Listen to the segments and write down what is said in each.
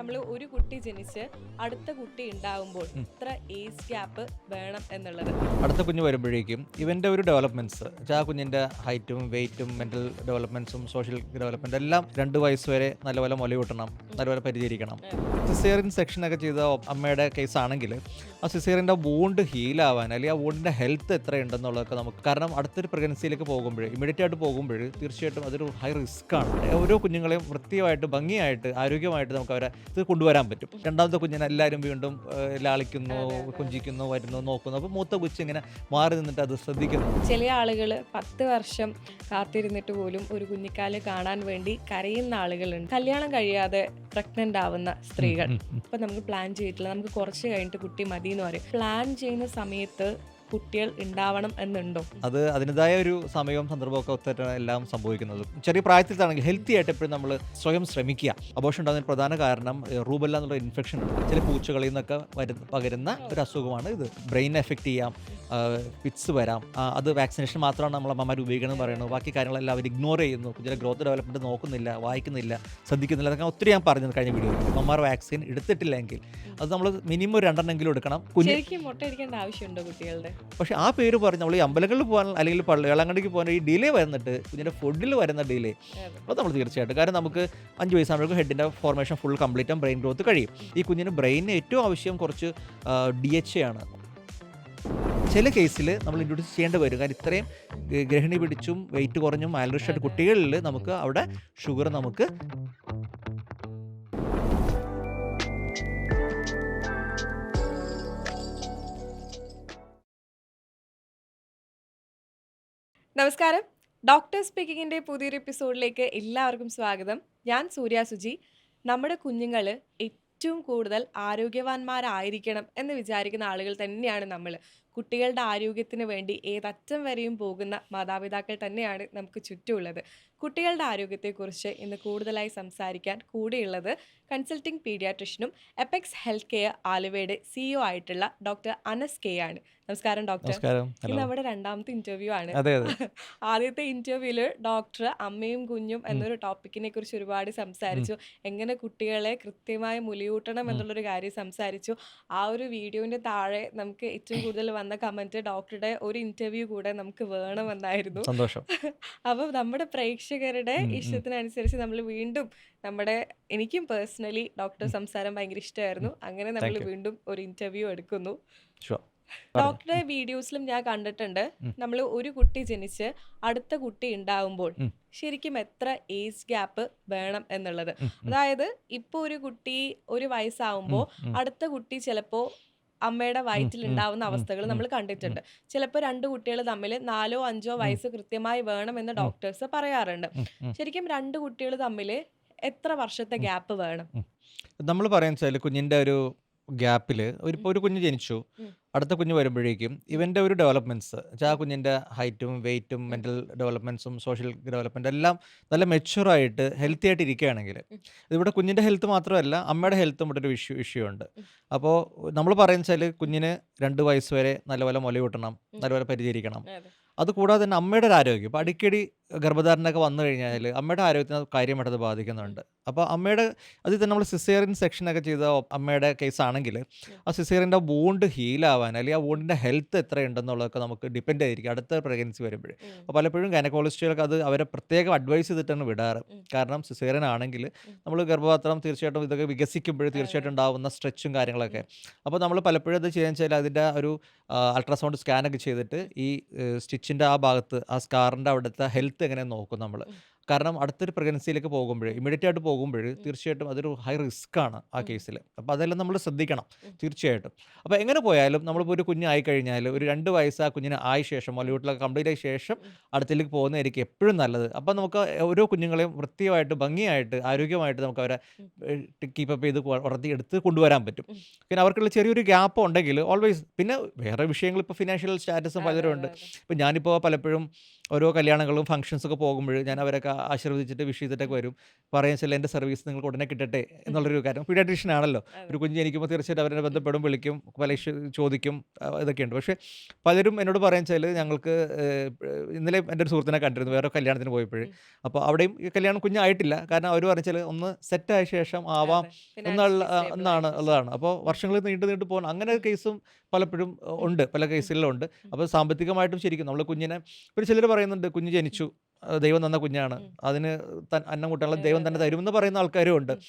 നമ്മൾ ഒരു കുട്ടി ജനിച്ച് അടുത്ത കുട്ടി ഉണ്ടാവുമ്പോൾ ഇത്ര ഏജ് ഗ്യാപ്പ് വേണം എന്നുള്ളത്. അടുത്ത കുഞ്ഞ് വരുമ്പോഴേക്കും ഇവൻ്റെ ഒരു ഡെവലപ്മെൻറ്റ്സ് ആ കുഞ്ഞിൻ്റെ ഹൈറ്റും വെയിറ്റും മെൻ്റൽ ഡെവലപ്മെൻറ്റ്സും സോഷ്യൽ ഡെവലപ്മെൻറ്റ് എല്ലാം 2 വയസ്സ് വരെ നല്ലപോലെ മുലയൂട്ടണം, നല്ലപോലെ പരിചരിക്കണം. സിസേറിയൻ സെക്ഷനൊക്കെ ചെയ്ത അമ്മയുടെ കേസാണെങ്കിൽ ആ സിസേറിൻ്റെ വൂണ്ട് ഹീലാവാൻ അല്ലെങ്കിൽ ആ വൂണ്ടിൻ്റെ ഹെൽത്ത് എത്രയുണ്ടെന്നുള്ളതൊക്കെ നമുക്ക്, കാരണം അടുത്തൊരു പ്രഗ്നൻസിയിലേക്ക് പോകുമ്പോൾ ഇമ്മീഡിയറ്റ് ആയിട്ട് പോകുമ്പോൾ തീർച്ചയായിട്ടും അതൊരു ഹൈ റിസ്ക് ആണ്. ഓരോ കുഞ്ഞുങ്ങളെയും വൃത്തിയായിട്ട് ഭംഗിയായിട്ട് ആരോഗ്യമായിട്ട് നമുക്ക് അവരെ ഇത് കൊണ്ടുവരാൻ പറ്റും. രണ്ടാമത്തെ കുഞ്ഞിനെ എല്ലാവരും വീണ്ടും ലാളിക്കുന്നു, കുഞ്ചിക്കുന്നു, വരുന്നു, നോക്കുന്നു. അപ്പോൾ മൂത്ത കൊച്ചു ഇങ്ങനെ മാറി നിന്നിട്ട് അത് ശ്രദ്ധിക്കുന്നു. ചില ആളുകൾ 10 വർഷം കാത്തിരുന്നിട്ട് പോലും ഒരു കുഞ്ഞിക്കാല് കാണാൻ വേണ്ടി കരയുന്ന ആളുകളുണ്ട്. കല്യാണം കഴിയാതെ പ്രഗ്നന്റ് ആവുന്ന സ്ത്രീകൾ. അപ്പൊ നമുക്ക് പ്ലാൻ ചെയ്തിട്ടില്ല, നമുക്ക് കുറച്ച് കഴിഞ്ഞിട്ട് കുട്ടി മതി എന്ന് പറയും. പ്ലാൻ ചെയ്യുന്ന സമയത്ത് കുട്ടികൾ ഉണ്ടാവണം എന്നുണ്ടോ? അത് അതിൻ്റെതായ ഒരു സമയവും സന്ദർഭമൊക്കെ ഒത്തിട്ട് എല്ലാം സംഭവിക്കുന്നത്. ചെറിയ പ്രായത്തിലാണെങ്കിൽ ഹെൽത്തി ആയിട്ട് എപ്പോഴും നമ്മൾ സ്വയം ശ്രമിക്കുക. അബോർഷൻ ഉണ്ടാകുന്നതിന് പ്രധാന കാരണം റൂബല്ല എന്നുള്ള ഇൻഫെക്ഷൻ ഉണ്ട്. ചില പൂച്ചകളിൽ നിന്നൊക്കെ പകരുന്ന ഒരു അസുഖമാണ് ഇത്. ബ്രെയിൻ എഫക്റ്റ് ചെയ്യാം, ഫിറ്റ്സ് വരാം. അത് വാക്സിനേഷൻ മാത്രമാണ് നമ്മൾ അമ്മമാർ ഉപയോഗിക്കണം എന്ന് പറയുന്നത്. ബാക്കി കാര്യങ്ങളെല്ലാം അവർ ഇഗ്നോർ ചെയ്യുന്നു. കുഞ്ഞിൻ്റെ ഗ്രോത്ത് ഡെവലപ്മെൻറ്റ് നോക്കുന്നില്ല, വായിക്കുന്നില്ല, ശ്രദ്ധിക്കുന്നില്ല. അതൊക്കെ ഒത്തിരി ഞാൻ പറഞ്ഞത് കഴിഞ്ഞ വീഡിയോയിൽ. അമ്മമാർ വാക്സിൻ എടുത്തിട്ടില്ലെങ്കിൽ അത് നമ്മൾ മിനിമം 2 എണ്ണമെങ്കിലും എടുക്കണം. ശരിക്കും മുട്ടയടിക്കേണ്ട ആവശ്യമുണ്ടോ കുട്ടികളുടെ? പക്ഷേ ആ പേര് പറഞ്ഞ് നമ്മൾ ഈ അമ്പലങ്ങളിൽ പോകാൻ അല്ലെങ്കിൽ വേളാങ്കണ്ണിക്ക് പോകാൻ ഈ ഡിലേ വരുന്നിട്ട് കുഞ്ഞിൻ്റെ ഫുഡിൽ വരുന്ന ഡിലേ അത് നമ്മൾ തീർച്ചയായിട്ടും, കാരണം നമുക്ക് 5 വയസ്സാകുമ്പോഴേക്കും ഹെഡിൻ്റെ formation full complete brain growth കഴിയും. ഈ കുഞ്ഞിന് ബ്രെയിനിന് ഏറ്റവും ആവശ്യം കുറച്ച് DHA ആണ്. ചില കേസിൽ നമ്മൾ ഇൻട്രൊഡ്യൂസ് ചെയ്യേണ്ടി വരും, കാരണം ഇത്രയും ഗർഭിണി പിടിച്ചും വെയിറ്റ് കുറഞ്ഞും മാൽന്യൂട്രീഷൻ കുട്ടികളിൽ നമുക്ക് അവിടെ ഷുഗർ നമുക്ക് നമസ്കാരം, ഡോക്ടർ സ്പീക്കിങ്ങിൻ്റെ പുതിയൊരു എപ്പിസോഡിലേക്ക് എല്ലാവർക്കും സ്വാഗതം. ഞാൻ സൂര്യ സുജി. നമ്മുടെ കുഞ്ഞുങ്ങൾ ഏറ്റവും കൂടുതൽ ആരോഗ്യവാന്മാരായിരിക്കണം എന്ന് വിചാരിക്കുന്ന ആളുകൾ തന്നെയാണ് നമ്മൾ. കുട്ടികളുടെ ആരോഗ്യത്തിന് വേണ്ടി ഏതറ്റം വരെയും പോകുന്ന മാതാപിതാക്കൾ തന്നെയാണ് നമുക്ക് ചുറ്റുമുള്ളത്. കുട്ടികളുടെ ആരോഗ്യത്തെക്കുറിച്ച് ഇന്ന് കൂടുതലായി സംസാരിക്കാൻ കൂടെയുള്ളത് കൺസൾട്ടിംഗ് പീഡിയാട്രിഷ്യനും എപെക്സ് ഹെൽത്ത് കെയർ ആലുവയുടെ CEO ആയിട്ടുള്ള ഡോക്ടർ അനസ് കെ ആണ്. നമസ്കാരം ഡോക്ടർ. ഇത് നമ്മുടെ 2ാമത്തെ ഇന്റർവ്യൂ ആണ്. ആദ്യത്തെ ഇന്റർവ്യൂവില് ഡോക്ടർ അമ്മയും കുഞ്ഞും എന്നൊരു ടോപ്പിക്കിനെ കുറിച്ച് ഒരുപാട് സംസാരിച്ചു. എങ്ങനെ കുട്ടികളെ കൃത്യമായി മുലയൂട്ടണം എന്നുള്ളൊരു കാര്യം സംസാരിച്ചു. ആ ഒരു വീഡിയോന്റെ താഴെ നമുക്ക് ഏറ്റവും കൂടുതൽ വന്ന കമന്റ് ഡോക്ടറുടെ ഒരു ഇന്റർവ്യൂ കൂടെ നമുക്ക് വേണമെന്നായിരുന്നു. സന്തോഷം. അപ്പൊ നമ്മുടെ പ്രേക്ഷകരുടെ ഇഷ്ടത്തിനനുസരിച്ച് നമ്മൾ വീണ്ടും എനിക്കും പേഴ്സണലി ഡോക്ടർ സംസാരം ഭയങ്കര ഇഷ്ടമായിരുന്നു. അങ്ങനെ നമ്മൾ വീണ്ടും ഒരു ഇന്റർവ്യൂ എടുക്കുന്നു. ഡോക്ടറുടെ വീഡിയോസിലും ഞാൻ കണ്ടിട്ടുണ്ട്, നമ്മൾ ഒരു കുട്ടി ജനിച്ച് അടുത്ത കുട്ടി ഉണ്ടാവുമ്പോൾ ശരിക്കും എത്ര ഏജ് ഗ്യാപ്പ് വേണം എന്നുള്ളത്. അതായത് ഇപ്പൊ ഒരു കുട്ടി 1 വയസ്സാവുമ്പോൾ അടുത്ത കുട്ടി ചിലപ്പോ അമ്മയുടെ വയറ്റിൽ ഉണ്ടാവുന്ന അവസ്ഥകൾ നമ്മൾ കണ്ടിട്ടുണ്ട്. ചിലപ്പോൾ 2 കുട്ടികൾ തമ്മിൽ 4ഓ 5ഓ വയസ്സ് കൃത്യമായി വേണമെന്ന് ഡോക്ടേഴ്സ് പറയാറുണ്ട്. ശരിക്കും 2 കുട്ടികൾ തമ്മിൽ എത്ര വർഷത്തെ ഗ്യാപ്പ് വേണം? നമ്മൾ പറയുന്നത് കുഞ്ഞിൻ്റെ ഒരു ഗ്യാപ്പിൽ ഇപ്പോൾ ഒരു കുഞ്ഞ് ജനിച്ചു, അടുത്ത കുഞ്ഞ് വരുമ്പോഴേക്കും ഇവൻ്റെ ഒരു ഡെവലപ്മെൻറ്റ്സ് ആ കുഞ്ഞിൻ്റെ ഹൈറ്റും വെയിറ്റും മെൻ്റൽ ഡെവലപ്മെൻറ്റ്സും സോഷ്യൽ ഡെവലപ്മെൻറ്റ് എല്ലാം നല്ല മെച്യൂറായിട്ട് ഹെൽത്തി ആയിട്ട് ഇരിക്കുകയാണെങ്കിൽ, ഇവിടെ കുഞ്ഞിൻ്റെ ഹെൽത്ത് മാത്രമല്ല അമ്മയുടെ ഹെൽത്തും ഇവിടെ ഒരു ഇഷ്യൂ ഉണ്ട്. അപ്പോൾ നമ്മൾ പറയുന്നത് കുഞ്ഞിന് 2 വയസ്സ് വരെ നല്ലപോലെ മുലയൂട്ടണം, നല്ലപോലെ പരിചരിക്കണം. അതുകൂടാതെ തന്നെ അമ്മയുടെ ഒരു ആരോഗ്യം, ഇപ്പോൾ അടിക്കടി ഗർഭധാരണമൊക്കെ വന്നു കഴിഞ്ഞാൽ അമ്മയുടെ ആരോഗ്യത്തിന് കാര്യമായിട്ടത് ബാധിക്കുന്നുണ്ട്. അപ്പോൾ അമ്മയുടെ അതിൽ തന്നെ നമ്മൾ സിസേറിയൻ സെക്ഷനൊക്കെ ചെയ്ത അമ്മയുടെ കേസാണെങ്കിൽ ആ സിസേറിൻ്റെ വൂണ്ട് ഹീലാവാൻ അല്ലെങ്കിൽ ആ വൂണ്ടിൻ്റെ ഹെൽത്ത് എത്രയുണ്ടെന്നുള്ളതൊക്കെ നമുക്ക് ഡിപ്പെൻഡ് ചെയ്തിരിക്കും അടുത്ത പ്രഗ്നൻസി വരുമ്പോൾ. അപ്പോൾ പലപ്പോഴും ഗൈനക്കോളജിസ്റ്റുകൾക്ക് അത് അവരെ പ്രത്യേകം അഡ്വൈസ് ചെയ്തിട്ടാണ് വിടാറ്. കാരണം സിസേറിയൻ ആണെങ്കിൽ നമ്മൾ ഗർഭപാത്രം തീർച്ചയായിട്ടും ഇതൊക്കെ വികസിക്കുമ്പോൾ തീർച്ചയായിട്ടും ഉണ്ടാകുന്ന സ്ട്രെച്ചും കാര്യങ്ങളൊക്കെ. അപ്പോൾ നമ്മൾ പലപ്പോഴും അത് ചെയ്യാൻ വെച്ചാൽ അതിൻ്റെ ഒരു അൾട്രാസൗണ്ട് സ്കാനൊക്കെ ചെയ്തിട്ട് ഈ സ്റ്റിച്ചിൻ്റെ ആ ഭാഗത്ത് ആ സ്കാറിൻ്റെ അവിടുത്തെ ഹെൽത്ത് എങ്ങനെ നോക്കും നമ്മൾ. കാരണം അടുത്തൊരു പ്രഗ്നൻസിയിലേക്ക് പോകുമ്പോൾ ഇമ്മീഡിയറ്റ് ആയിട്ട് പോകുമ്പോൾ തീർച്ചയായിട്ടും അതൊരു ഹൈ റിസ്ക് ആണ് ആ കേസിൽ. അപ്പോൾ അതെല്ലാം നമ്മൾ ശ്രദ്ധിക്കണം തീർച്ചയായിട്ടും. അപ്പോൾ എങ്ങനെ പോയാലും നമ്മളിപ്പോൾ ഒരു കുഞ്ഞായി കഴിഞ്ഞാൽ ഒരു 2 വയസ്സ് ആ കുഞ്ഞിന് ആയ ശേഷം മുലയൂട്ടലൊക്കെ കംപ്ലീറ്റ് ആയ ശേഷം അടുത്തേക്ക് പോകുന്നതായിരിക്കും എപ്പോഴും നല്ലത്. അപ്പോൾ നമുക്ക് ഓരോ കുഞ്ഞുങ്ങളെയും വൃത്തിയായിട്ട് ഭംഗിയായിട്ട് ആരോഗ്യമായിട്ട് നമുക്ക് അവരെ കീപ്പപ്പ് ചെയ്ത് എടുത്ത് കൊണ്ടുവരാൻ പറ്റും. പിന്നെ അവർക്കുള്ള ചെറിയൊരു ഗ്യാപ്പ് ഉണ്ടെങ്കിൽ ഓൾവേസ്, പിന്നെ വേറെ വിഷയങ്ങൾ ഇപ്പോൾ ഫിനാൻഷ്യൽ സ്റ്റാറ്റസും പലരും ഉണ്ട്. ഇപ്പോൾ ഞാനിപ്പോൾ പലപ്പോഴും ഓരോ കല്യാണങ്ങളും ഫംഗ്ഷൻസൊക്കെ പോകുമ്പോൾ ഞാൻ അവരൊക്കെ ആശീർവദിച്ചിട്ട് വിഷ് ചെയ്തിട്ടൊക്കെ വരും. പറയാൻ വെച്ചാൽ എൻ്റെ സർവീസ് നിങ്ങൾക്ക് ഉടനെ കിട്ടട്ടെ എന്നുള്ളൊരു കാര്യം. പീഡിയാട്രീഷ്യൻ ആണല്ലോ. അതെ. ഒരു കുഞ്ഞ് ജനിക്കുമ്പോൾ തീർച്ചയായിട്ടും അവരെ ബന്ധപ്പെടും, വിളിക്കും, പല ചോദിക്കും, ഇതൊക്കെയുണ്ട്. പക്ഷേ പലരും എന്നോട് പറയാൻ വെച്ചാൽ ഞങ്ങൾക്ക് ഇന്നലെ എൻ്റെ ഒരു സുഹൃത്തിനെ കണ്ടിരുന്നു വേറെ കല്യാണത്തിന് പോയപ്പോൾ. ഉം. അപ്പോൾ അവിടെയും ഈ കല്യാണം കുഞ്ഞായിട്ടില്ല. കാരണം അവർ പറഞ്ഞാൽ ഒന്ന് സെറ്റായ ശേഷം ആവാം അതെ. എന്നുള്ള ഫിനാൻഷ്യലി സ്റ്റേബിൾ ആയ എന്നാണ് ശേഷം. ഉള്ളതാണ്. അപ്പോൾ വർഷങ്ങൾ നീണ്ടു നീണ്ടു പോകണം അങ്ങനെ ഒരു കേസും പലപ്പോഴും ഉണ്ട്, പല കേസുകളിലും ഉണ്ട്. അപ്പോൾ സാമ്പത്തികമായിട്ടും ശരിക്കും നമ്മൾ കുഞ്ഞിനെ ഒരു ചിലർ പറയുന്നുണ്ട് കുഞ്ഞ് ജനിച്ചു, ദൈവം തന്ന കുഞ്ഞാണ്, ഉം. അതിന് അന്നം കുട്ടികളെ അതെ, ദൈവം അതെ, തന്നെ അതെ. തരുമെന്ന് പറയുന്ന ആൾക്കാരും ഉണ്ട്. ഉം.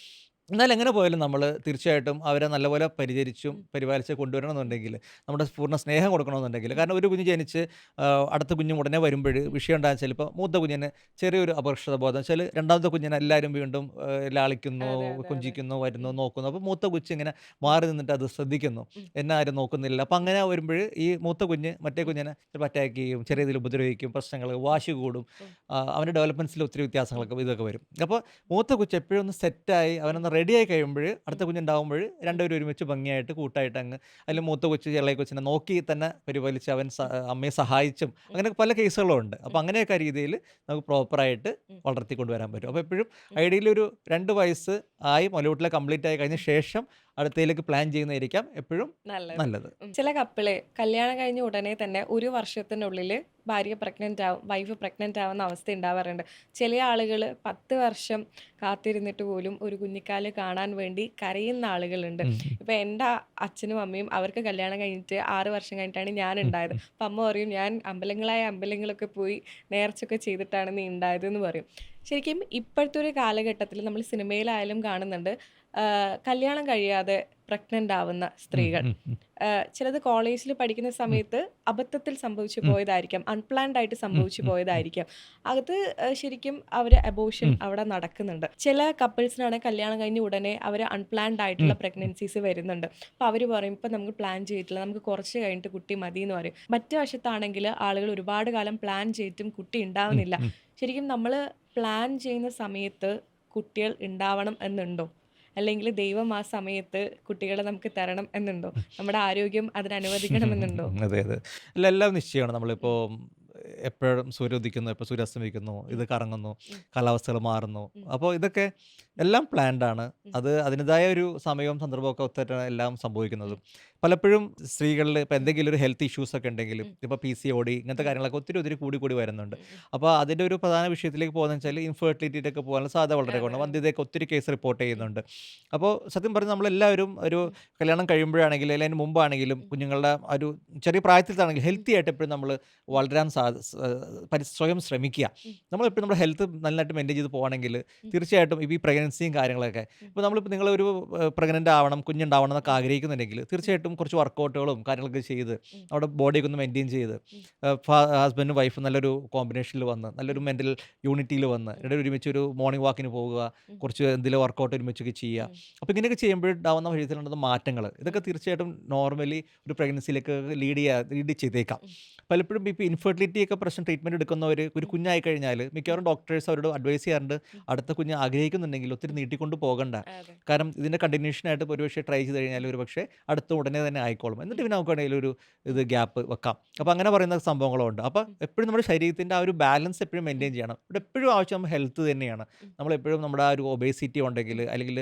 എന്നാൽ എങ്ങനെ പോയാലും നമ്മൾ തീർച്ചയായിട്ടും അവരെ നല്ലപോലെ പരിചരിച്ചും ഉം. പരിപാലിച്ച് ഉം. കൊണ്ടുവരണമെന്നുണ്ടെങ്കിൽ നമ്മുടെ പൂർണ്ണ സ്നേഹം കൊടുക്കണമെന്നുണ്ടെങ്കിൽ, ഉം. കാരണം ഒരു കുഞ്ഞ് ജനിച്ച് അടുത്ത കുഞ്ഞ് ഉടനെ വരുമ്പോൾ വിഷയം ഉണ്ടാകുന്ന വെച്ചാൽ ഇപ്പോൾ മൂത്ത കുഞ്ഞിന് ചെറിയൊരു അപകർഷതാബോധം വെച്ചാൽ രണ്ടാമത്തെ കുഞ്ഞിനെ എല്ലാവരും വീണ്ടും ലാളിക്കുന്നു, അതെ, അതെ, അതെ. കുഞ്ചിക്കുന്നു, വരുന്നു, ഉം. നോക്കുന്നു. അപ്പോൾ മൂത്ത കൊച്ച് ഇങ്ങനെ മാറി നിന്നിട്ട് അത് ശ്രദ്ധിക്കുന്നു, ഉം. എന്നെ ആരും നോക്കുന്നില്ല. അപ്പോൾ അങ്ങനെ വരുമ്പോൾ ഈ മൂത്ത കുഞ്ഞ് മറ്റേ ഉം. കുഞ്ഞിനെ ചിലപ്പോൾ അറ്റാക്ക് ചെയ്യും, ഉം. ചെറിയ രീതിയിൽ ഉപദ്രവിക്കും, പ്രശ്നങ്ങൾ, വാശി കൂടും. ഉം. അവൻ്റെ ഡെവലപ്മെൻറ്റ്സിൽ ഒത്തിരി ഉം. വ്യത്യാസങ്ങളൊക്കെ ഇതൊക്കെ വരും. അപ്പോൾ മൂത്ത കൊച്ച് എപ്പോഴും ഒന്ന് സെറ്റായി ഉം. അവനൊന്ന് റെഡിയായി കഴിയുമ്പോൾ അടുത്ത ഉം. കുഞ്ഞുണ്ടാകുമ്പോൾ ഉം. രണ്ടുപേരും ഒരുമിച്ച് ഭംഗിയായിട്ട് കൂട്ടായിട്ട് അങ്ങ് അതിൽ മൂത്ത കൊച്ച് ഇളയ കൊച്ചിനെ നോക്കി തന്നെ പരിപാലിച്ച് അവൻ ഉം. അമ്മയെ സഹായിച്ചും ഉം. അങ്ങനെ പല കേസുകളും ഉണ്ട്. ഉം. അപ്പോൾ അങ്ങനെയൊക്കെ രീതിയിൽ നമുക്ക് പ്രോപ്പറായിട്ട് ഉം. വളർത്തിക്കൊണ്ടുവരാൻ പറ്റും. ഉം. അപ്പോൾ എപ്പോഴും ഉം. ഐഡിയയിൽ ഒരു 2 വയസ്സ് ആയി മുലയൂട്ടിൽ കംപ്ലീറ്റ് ആയി കഴിഞ്ഞ ശേഷം അടുത്തതിലേക്ക് പ്ലാൻ ചെയ്യുന്നതായിരിക്കാം എപ്പോഴും നല്ലത്. നല്ലത്. ചില കപ്പിള് കല്യാണം കഴിഞ്ഞ ഉടനെ തന്നെ ഒരു വർഷത്തിനുള്ളിൽ ഭാര്യ പ്രഗ്നന്റ് ആവും, വൈഫ് പ്രഗ്നന്റ് ആവുന്ന അവസ്ഥ ഉണ്ടാവാറുണ്ട്. ചില ആളുകൾ 10 വർഷം കാത്തിരുന്നിട്ട് പോലും ഒരു കുഞ്ഞിക്കാല് കാണാൻ വേണ്ടി കരയുന്ന ആളുകളുണ്ട്. ഉം. ഇപ്പൊ എൻ്റെ അച്ഛനും അമ്മയും അവർക്ക് കല്യാണം കഴിഞ്ഞിട്ട് 6 വർഷം കഴിഞ്ഞിട്ടാണ് ഞാൻ ഉം. ഉണ്ടായത്. അപ്പം അമ്മ പറയും ഞാൻ അമ്പലങ്ങളൊക്കെ പോയി നേർച്ചയൊക്കെ ചെയ്തിട്ടാണ് നീ ഉണ്ടായതെന്ന് പറയും. ശരിക്കും ഇപ്പോഴത്തെ ഒരു കാലഘട്ടത്തിൽ നമ്മൾ സിനിമയിലായാലും കാണുന്നുണ്ട് കല്യാണം കഴിയാതെ പ്രഗ്നന്റ് ആവുന്ന ഉം. സ്ത്രീകൾ. ഉം. ഉം. ചിലത് കോളേജിൽ പഠിക്കുന്ന ഉം. സമയത്ത് അബദ്ധത്തിൽ സംഭവിച്ചു ഉം. പോയതായിരിക്കാം, അൺപ്ലാൻഡ് ആയിട്ട് ഉം. സംഭവിച്ചു ഉം. ഉം. പോയതായിരിക്കാം. അത് ശരിക്കും അവർ അബോർഷൻ ഉം. അവിടെ നടക്കുന്നുണ്ട്. ചില കപ്പിൾസിനാണ് കല്യാണം കഴിഞ്ഞ ഉടനെ അവർ അൺപ്ലാൻഡ് ഉം. ആയിട്ടുള്ള പ്രഗ്നൻസീസ് വരുന്നുണ്ട്. അപ്പോൾ അവർ പറയും ഇപ്പം നമുക്ക് പ്ലാൻ ചെയ്തിട്ടില്ല, നമുക്ക് കുറച്ച് കഴിഞ്ഞിട്ട് കുട്ടി മതി എന്ന് പറയും. മറ്റു വശത്താണെങ്കിൽ ആളുകൾ ഒരുപാട് കാലം പ്ലാൻ ചെയ്തിട്ടും കുട്ടി ഉം. ഉണ്ടാവുന്നില്ല. ഉം. ശരിക്കും നമ്മൾ പ്ലാൻ ചെയ്യുന്ന സമയത്ത് കുട്ടികൾ ഉണ്ടാവണം എന്നുണ്ടോ? അല്ലെങ്കിൽ ദൈവം ആ സമയത്ത് കുട്ടികളെ നമുക്ക് തരണം എന്നുണ്ടോ? നമ്മുടെ ആരോഗ്യം അതിനനുവദിക്കണമെന്നുണ്ടോ? അതെ, അതെ. അല്ല എല്ലാം നിശ്ചയമാണ്. നമ്മളിപ്പോൾ എപ്പോഴും സൂര്യൻ ഉദിക്കുന്നു, എപ്പോൾ സൂര്യൻ അസ്തമിക്കുന്നു, ഇത് കറങ്ങുന്നു, ഉം. കാലാവസ്ഥകൾ മാറുന്നു. ഉം. അപ്പോൾ ഇതൊക്കെ എല്ലാം പ്ലാൻഡ് ആണ്. ഉം. അത് അതിൻ്റെതായ ഒരു സമയവും സന്ദർഭമൊക്കെ ഒത്തിട്ടാണ് എല്ലാം സംഭവിക്കുന്നതും. ഉം. പലപ്പോഴും സ്ത്രീകളിൽ ഇപ്പോൾ എന്തെങ്കിലും ഒരു ഹെൽത്ത് ഇഷ്യൂസ് ഒക്കെ ഉണ്ടെങ്കിലും, ഉം. ഇപ്പോൾ PCOD ഇങ്ങനത്തെ ഉം. കാര്യങ്ങളൊക്കെ ഒത്തിരി ഒത്തിരി കൂടി വരുന്നുണ്ട്. ഉം. ഉം. അപ്പോൾ അതിൻ്റെ ഒരു പ്രധാന വിഷയത്തിലേക്ക് പോകുന്നതെന്ന് വെച്ചാൽ ഇൻഫെർട്ടിലിറ്റിയിലൊക്കെ പോകാനുള്ള സാധ്യത വളരെ അതെ, കുറവാണ്. അതെ. വന്ധ്യതയൊക്കെ ഒത്തിരി കേസ് റിപ്പോർട്ട് ഉം. ചെയ്യുന്നുണ്ട്. അപ്പോൾ സത്യം പറഞ്ഞാൽ നമ്മളെല്ലാവരും ഒരു ഉം. കല്യാണം കഴിയുമ്പോഴാണെങ്കിലും അല്ലെങ്കിൽ അതിന് മുമ്പാണെങ്കിലും ഉം. കുഞ്ഞുങ്ങളുടെ ഒരു ചെറിയ പ്രായത്തിലാണെങ്കിലും ഉം. ഹെൽത്തി ആയിട്ട് എപ്പോഴും നമ്മൾ വളരാൻ സ്വയം ശ്രമിക്കുക. ഉം. നമ്മളെപ്പോഴും നമ്മുടെ ഹെൽത്ത് നല്ലതായിട്ട് മെയിൻറ്റെയിൻ ചെയ്ത് പോകണമെങ്കിൽ ഉം. തീർച്ചയായിട്ടും ഇപ്പോൾ ഈ പ്രഗ്നൻസിയും കാര്യങ്ങളൊക്കെ ഉം. ഇപ്പോൾ നമ്മളിപ്പോൾ നിങ്ങളൊരു പ്രഗ്നൻ്റ് ആവണം, കുഞ്ഞുണ്ടാവണം എന്നൊക്കെ ഉം. ആഗ്രഹിക്കുന്നുണ്ടെങ്കിൽ ഉം. തീർച്ചയായിട്ടും കുറച്ച് വർക്കൗട്ടുകളും കാര്യങ്ങളൊക്കെ ചെയ്ത് ഉം. നമ്മുടെ ബോഡിയൊക്കെ ഒന്ന് മെയിൻറ്റെയിൻ ചെയ്ത് ഉം. ഹസ്ബൻഡും വൈഫും നല്ലൊരു കോമ്പിനേഷനിൽ വന്ന് നല്ലൊരു ഉം. മെൻ്റൽ യൂണിറ്റിയിൽ വന്ന് ഉം. രണ്ടുപേരും ഒരുമിച്ച് ഒരു മോർണിംഗ് വാക്കിന് പോവുക, ഉം. കുറച്ച് എന്തെങ്കിലും വർക്കൗട്ട് ഒരുമിച്ചൊക്കെ ചെയ്യുക. ഉം. അപ്പോൾ ഇങ്ങനെയൊക്കെ ചെയ്യുമ്പോഴുണ്ടാവുന്ന ശരീരത്തിലുണ്ടാകുന്ന മാറ്റങ്ങൾ ഇതൊക്കെ ഉം. തീർച്ചയായിട്ടും നോർമലി ഒരു പ്രഗ്നൻസിയിലേക്ക് ലീഡ് ചെയ്തേക്കാം. ഉം. പലപ്പോഴും ഇപ്പോൾ ഇൻഫെർട്ടിലിറ്റി ഒക്കെ പ്രശ്നം ട്രീറ്റ്മെൻറ്റ് എടുക്കുന്നവർ ഒരു ഉം. കുഞ്ഞായി കഴിഞ്ഞാൽ മിക്കവാറും ഡോക്ടേഴ്സ് അവരോട് അഡ്വൈസ് ചെയ്യാറുണ്ട് ഉം. അടുത്ത കുഞ്ഞ് ആഗ്രഹിക്കുന്നുണ്ടെങ്കിൽ ഒത്തിരി ഉം. നീട്ടിക്കൊണ്ട് പോകണ്ട. അതെ. കാരണം ഇതിൻ്റെ കണ്ടിന്യൂഷനായിട്ട് ഒരുപക്ഷെ ട്രൈ ചെയ്ത് കഴിഞ്ഞാൽ ഉം. ഒരു പക്ഷേ അടുത്ത ഉടനെ തന്നെ ആയിക്കോളും. എന്നിട്ട് ഉം. പിന്നെ നമുക്ക് വേണമെങ്കിൽ ഒരു ഇത് ഗ്യാപ്പ് വെക്കാം. ഉം. അപ്പോൾ അങ്ങനെ പറയുന്ന സംഭവങ്ങളുണ്ട്. അപ്പോൾ ഉം. എപ്പോഴും നമ്മുടെ ശരീരത്തിൻ്റെ ആ ഒരു ബാലൻസ് എപ്പോഴും ഉം. മെയിൻറ്റെയിൻ ചെയ്യണം. ഇവിടെ എപ്പോഴും ആവശ്യം ഹെൽത്ത് തന്നെയാണ്. ഉം. നമ്മളെപ്പോഴും നമ്മുടെ ആ ഒരു ഒബേസിറ്റി ഉണ്ടെങ്കിൽ ഉം. അല്ലെങ്കിൽ